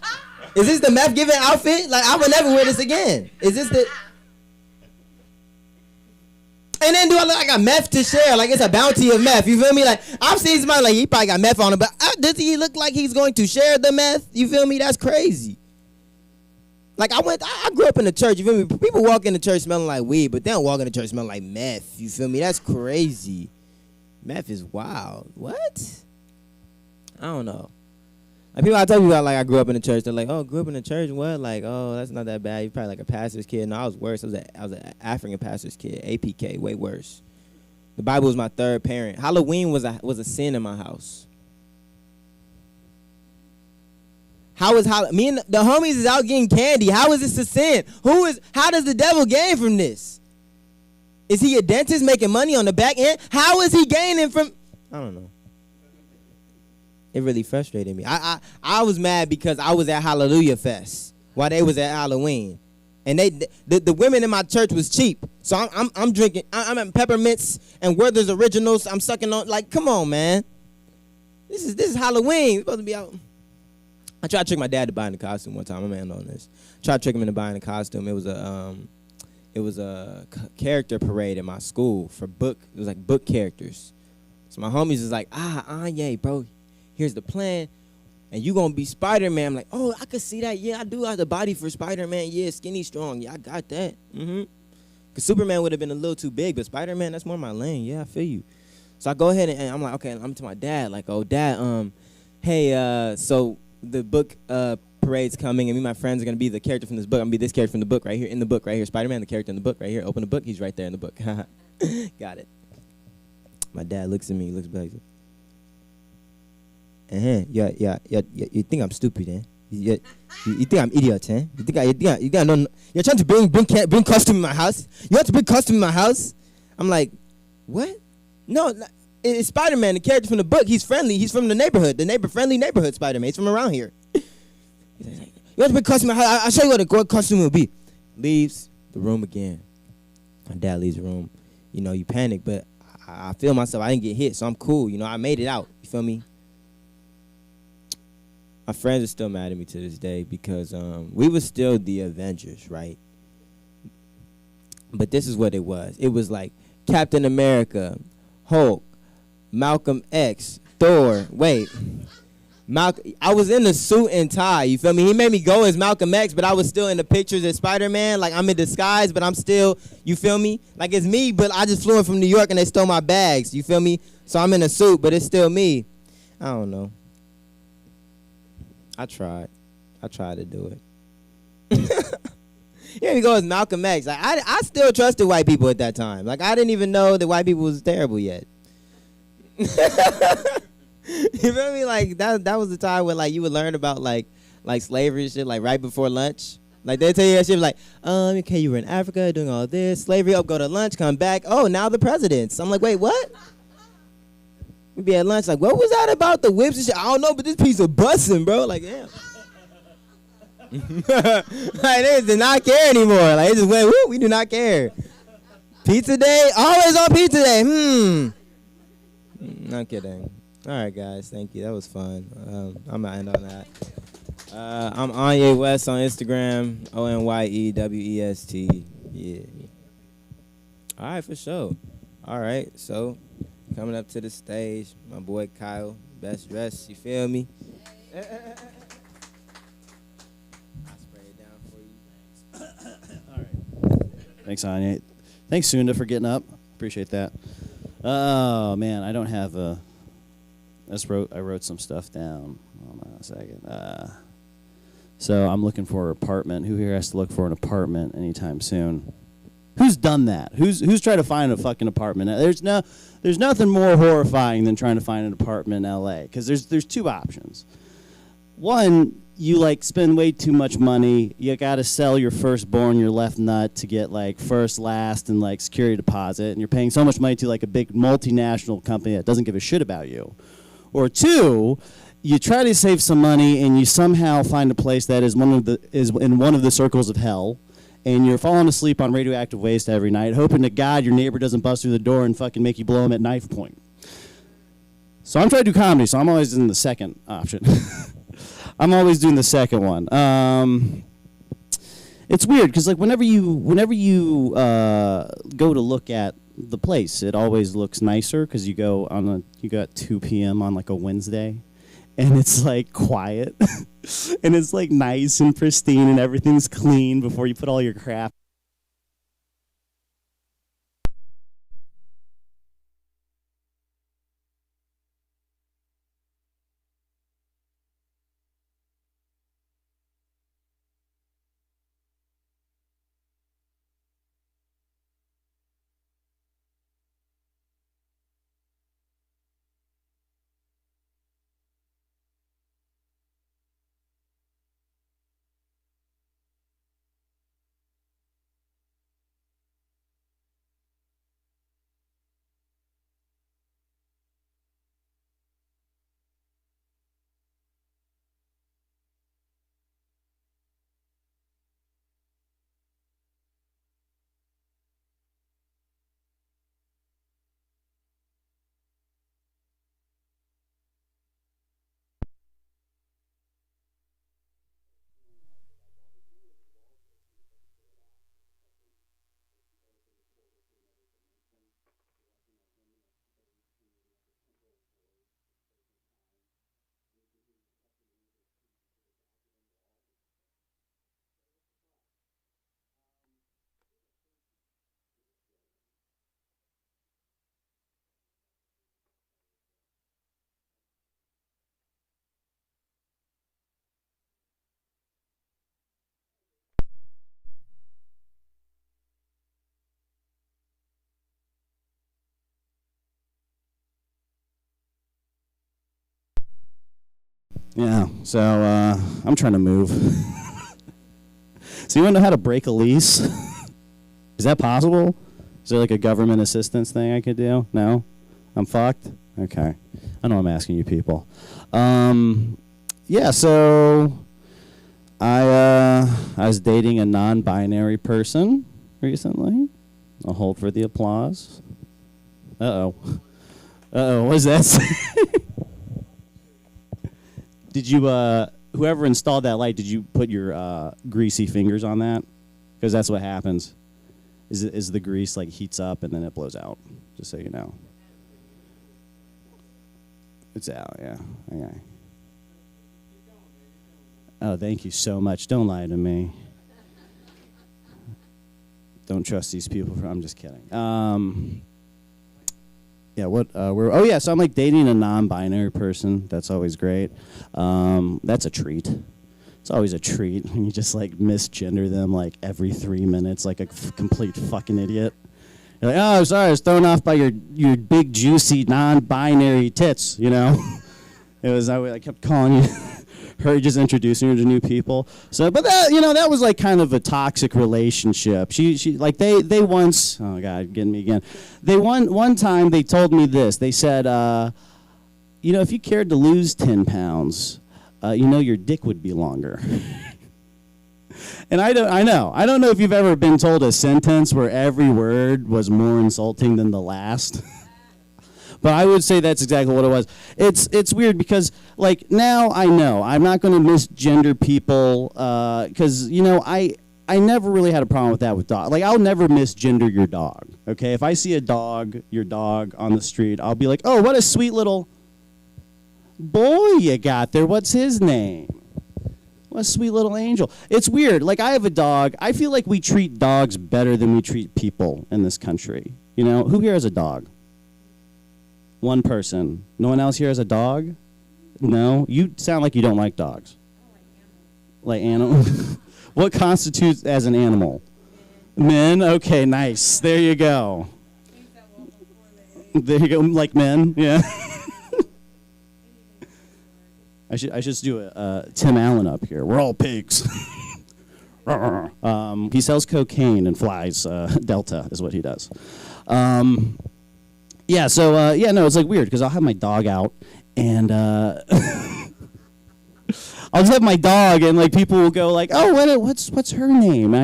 Is this the meth giving outfit? Like I would never wear this again. Is this the... And then do I look like I got meth to share? Like it's a bounty of meth. You feel me? Like I've seen somebody like he probably got meth on him, but does he look like he's going to share the meth? You feel me? That's crazy. Like I grew up in the church. You feel me? People walk in the church smelling like weed, but they don't walk in the church smelling like meth. You feel me? That's crazy. Meth is wild. What? I don't know. Like people I tell you about, like I grew up in the church. They're like, oh, grew up in the church? What? Like, oh, that's not that bad. You're probably like a pastor's kid. No, I was worse. I was an African pastor's kid. APK, way worse. The Bible was my third parent. Halloween was a sin in my house. How is me and the homies is out getting candy? How is this a sin? How does the devil gain from this? Is he a dentist making money on the back end? How is he gaining from? I don't know. It really frustrated me. I was mad because I was at Hallelujah Fest while they was at Halloween, and the women in my church was cheap. So I'm drinking. I'm at Peppermints and Werther's Originals. I'm sucking on. Like, come on, man. This is Halloween. We're supposed to be out. I tried to trick my dad to buying the costume one time. I'm man on this. Tried to trick him into buying the costume. It was a character parade in my school for book. It was like book characters. So my homies was like, yeah, bro. Here's the plan, and you gonna be Spider-Man. I'm like, oh, I could see that. Yeah, I do have the body for Spider-Man. Yeah, skinny, strong. Yeah, I got that. Because Superman would have been a little too big, but Spider-Man, that's more my lane. Yeah, I feel you. So I go ahead and I'm like, okay, I'm to my dad. Like, oh, Dad, hey, so the book parade's coming, and me and my friends are gonna be the character from this book. I'm gonna be this character from the book right here, in the book right here. Spider-Man, the character in the book right here. Open the book. He's right there in the book. Got it. My dad looks at me. He looks back. Yeah. You think I'm stupid, eh? You think I'm idiot, eh? You think I don't. You're trying to bring costume in my house. You want to bring costume in my house? I'm like, what? No, it's Spider-Man, the character from the book. He's friendly. He's from the neighborhood, friendly neighborhood Spider-Man. He's from around here. He's like, you want to bring costume in my house? I'll show you what a costume will be. Leaves the room again. My dad leaves the room. You know, you panic, but I feel myself. I didn't get hit, so I'm cool. You know, I made it out. You feel me? my friends are still mad at me to this day because we were still the Avengers, right? But this is what it was. It was like Captain America, Hulk, Malcolm X, Thor. Wait. I was in the suit and tie, you feel me? He made me go as Malcolm X, but I was still in the pictures as Spider-Man. Like, I'm in disguise, but I'm still, you feel me? Like, it's me, but I just flew in from New York and they stole my bags, you feel me? So I'm in a suit, but it's still me. I don't know. I tried to do it. Here we go as Malcolm X. Like, I still trusted white people at that time. Like, I didn't even know that white people was terrible yet. You feel me? Like that was the time where like you would learn about like slavery and shit like right before lunch. Like they tell you that shit like, okay, you were in Africa doing all this, slavery, go to lunch, come back. Oh, now the presidents. I'm like, wait, what? We be at lunch like, what was that about the whips and shit? I don't know, but this piece of busting, bro. Like, damn. Like they did not care anymore. Like they just went, woo, we do not care. Pizza day, always on pizza day. Not kidding. All right, guys. Thank you. That was fun. I'm going to end on that. I'm Anye West on Instagram. ONYEWEST. Yeah. All right, for sure. All right. So, coming up to the stage, my boy Kyle. Best dressed. You feel me? I'll spray it down for you. All right. Thanks, Anye. Thanks, Sunda, for getting up. Appreciate that. Oh, man. I don't have a... I wrote some stuff down. Hold on a second. So I'm looking for an apartment. Who here has to look for an apartment anytime soon? Who's done that? Who's tried to find a fucking apartment? There's nothing more horrifying than trying to find an apartment in LA because there's two options. One, you like spend way too much money. You got to sell your firstborn, your left nut, to get like first, last, and like security deposit, and you're paying so much money to like a big multinational company that doesn't give a shit about you. Or two, you try to save some money and you somehow find a place that is in one of the circles of hell, and you're falling asleep on radioactive waste every night, hoping to God your neighbor doesn't bust through the door and fucking make you blow him at knife point. So I'm trying to do comedy, so I'm always in the second option. I'm always doing the second one. It's weird because like whenever you go to look at the place, it always looks nicer because you go at 2 p.m. on like a Wednesday, and it's like quiet, and it's like nice and pristine, and everything's clean before you put all your crap. Yeah, so I'm trying to move. So you want to know how to break a lease? Is that possible? Is there like a government assistance thing I could do? No? I'm fucked? Okay. I know I'm asking you people. Yeah, so I was dating a non-binary person recently. I'll hold for the applause. Uh-oh. Uh-oh, what does that say? Did you whoever installed that light, did you put your greasy fingers on that? Because that's what happens. Is the grease like heats up and then it blows out? Just so you know. It's out, yeah. Okay. Oh, thank you so much. Don't lie to me. Don't trust these people. I'm just kidding. Yeah, so I'm like dating a non-binary person. That's always great. That's a treat. It's always a treat when you just like misgender them like every 3 minutes like a complete fucking idiot. You're like, oh, sorry, I was thrown off by your big juicy non-binary tits, you know? I kept calling you her, just introducing her to new people. So, but that, that was like kind of a toxic relationship. She like they once, oh God, getting me again. They one time they told me this. They said, if you cared to lose 10 pounds, your dick would be longer. And I don't know if you've ever been told a sentence where every word was more insulting than the last. But I would say that's exactly what it was. It's weird because, like, now I know. I'm not going to misgender people because, I never really had a problem with that with dogs. Like, I'll never misgender your dog, okay? If I see your dog on the street, I'll be like, oh, what a sweet little boy you got there. What's his name? What a sweet little angel. It's weird. Like, I have a dog. I feel like we treat dogs better than we treat people in this country. Who here has a dog? One person. No one else here has a dog? No? You sound like you don't like dogs. Like animals? What constitutes as an animal? Men? Okay, nice. There you go. There you go. Like men? Yeah. I should do a Tim Allen up here. We're all pigs. He sells cocaine and flies Delta is what he does. It's like weird because I'll have my dog out and I'll just have my dog and like people will go like, oh, what's her name? And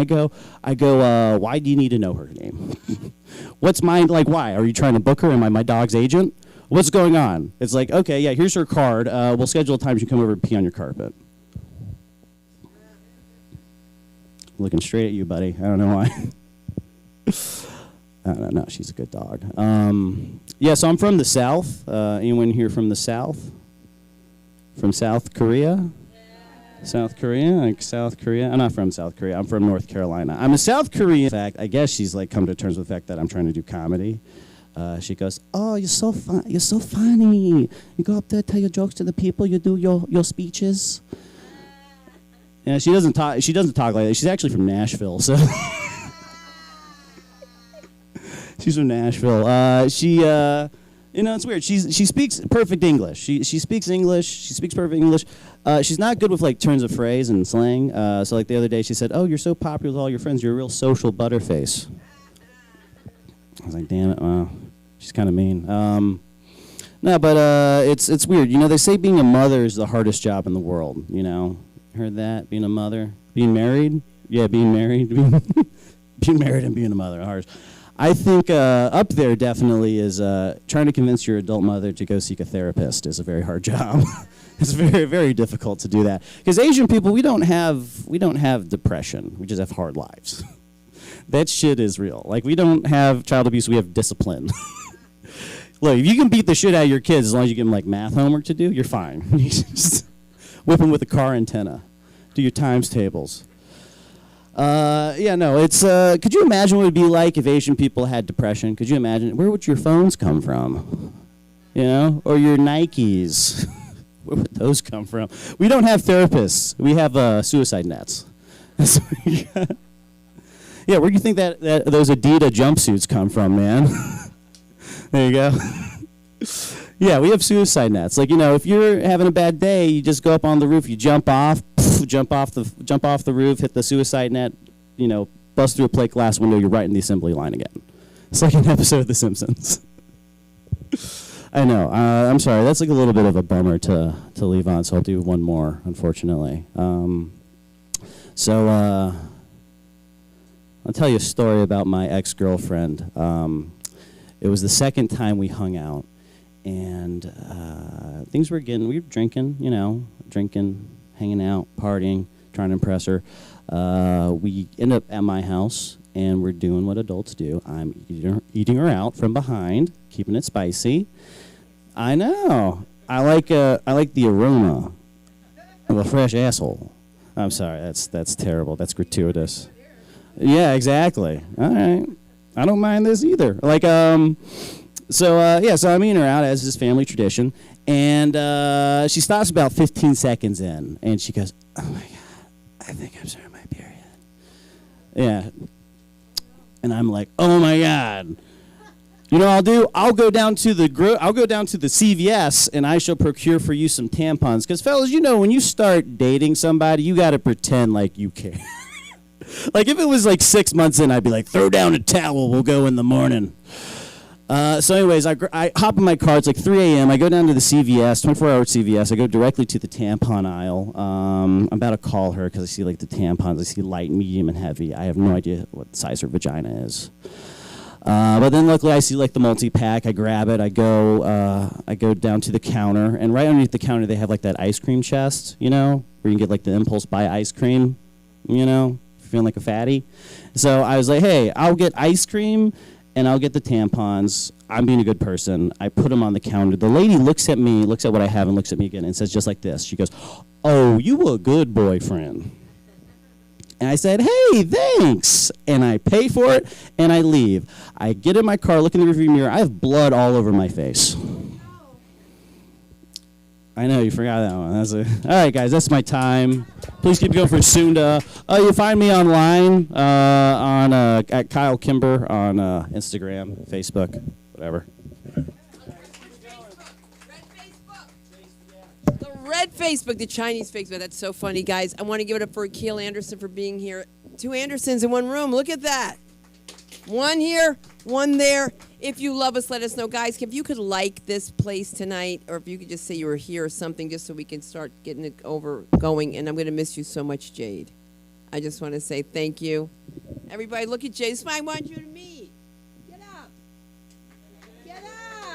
I go, why do you need to know her name? What's mine? Like, why? Are you trying to book her? Am I my dog's agent? What's going on? It's like, okay, yeah, here's her card. We'll schedule a time you come over and pee on your carpet. Looking straight at you, buddy. I don't know why. I don't know. She's a good dog. So I'm from the South. Anyone here from the South? From South Korea? South Korea? Like South Korea? I'm not from South Korea. I'm from North Carolina. I'm a South Korean. In fact, I guess she's like come to terms with the fact that I'm trying to do comedy. She goes, oh, you're so fun. You're so funny. You go up there, tell your jokes to the people. You do your speeches. Yeah, she doesn't talk. She doesn't talk like that. She's actually from Nashville, so. She's from Nashville. It's weird. She speaks perfect English. She speaks English. She speaks perfect English. She's not good with like turns of phrase and slang. So like the other day, she said, "Oh, you're so popular with all your friends. You're a real social butterface." I was like, "Damn it! Wow, she's kind of mean." It's weird. They say being a mother is the hardest job in the world. Heard that? Being a mother, being married. Yeah, being married, being married and being a mother, hardest. I think up there definitely is trying to convince your adult mother to go seek a therapist is a very hard job. It's very, very difficult to do that. Because Asian people, we don't have depression. We just have hard lives. That shit is real. Like, we don't have child abuse. We have discipline. Look, if you can beat the shit out of your kids as long as you give them, like, math homework to do, you're fine. You just whip them with a car antenna. Do your times tables. It's, could you imagine what it would be like if Asian people had depression? Could you imagine? Where would your phones come from? Or your Nikes? Where would those come from? We don't have therapists. We have suicide nets. Yeah, where do you think that those Adidas jumpsuits come from, man? There you go. Yeah, we have suicide nets. Like, if you're having a bad day, you just go up on the roof, you jump off the roof, hit the suicide net, bust through a plate glass window, you're right in the assembly line again. It's like an episode of The Simpsons. I know. I'm sorry. That's like a little bit of a bummer to leave on, so I'll do one more, unfortunately. I'll tell you a story about my ex-girlfriend. It was the second time we hung out, and we were drinking, hanging out, partying, trying to impress her. We end up at my house, and we're doing what adults do. I'm eating her out from behind, keeping it spicy. I know. I like the aroma of a fresh asshole. I'm sorry, that's terrible. That's gratuitous. Yeah, exactly. All right. I don't mind this either. Like, so I'm eating her out as is family tradition, and she stops about 15 seconds in, and she goes, "Oh my God, I think I'm starting my period." Yeah. And I'm like, "Oh my God." You know what I'll do? I'll go down to the CVS and I shall procure for you some tampons. Because, fellas, you know, when you start dating somebody, you got to pretend like you care. Like, if it was like 6 months in, I'd be like, throw down a towel, we'll go in the morning. So anyways, I hop in my car. It's like 3 a.m. I go down to the CVS, 24-hour CVS. I go directly to the tampon aisle. I'm about to call her because I see like the tampons. I see light, medium, and heavy. I have no idea what size her vagina is. But then luckily I see like the multi-pack. I grab it. I go down to the counter, and right underneath the counter they have like that ice cream chest, you know, where you can get like the impulse buy ice cream, you know, feeling like a fatty. So I was like, hey, I'll get ice cream and I'll get the tampons. I'm being a good person. I put them on the counter. The lady looks at me, looks at what I have, and looks at me again and says just like this. She goes, "Oh, you a good boyfriend." And I said, "Hey, thanks." And I pay for it, and I leave. I get in my car, look in the rearview mirror. I have blood all over my face. I know, you forgot that one. All right, guys, that's my time. Please keep going for Sunda. You'll find me online at Kyle Kimber on Instagram, Facebook, whatever. Red Facebook, the Chinese Facebook. That's so funny, guys. I want to give it up for Akil Anderson for being here. 2 Andersons in one room. Look at that. One here, one there. If you love us, let us know. Guys, if you could like this place tonight, or if you could just say you were here or something, just so we can start getting it going. And I'm going to miss you so much, Jade. I just want to say thank you. Everybody, look at Jade. This is what I want you to meet. Get up. Get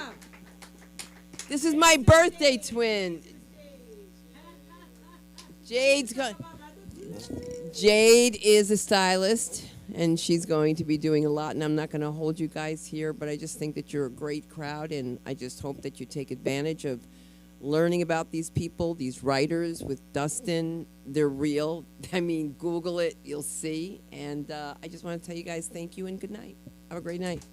up. This is my birthday twin. Jade is a stylist, and she's going to be doing a lot, and I'm not going to hold you guys here, but I just think that you're a great crowd, and I just hope that you take advantage of learning about these people, these writers with Dustin. They're real. I mean, Google it, you'll see. And I just want to tell you guys thank you and good night. Have a great night.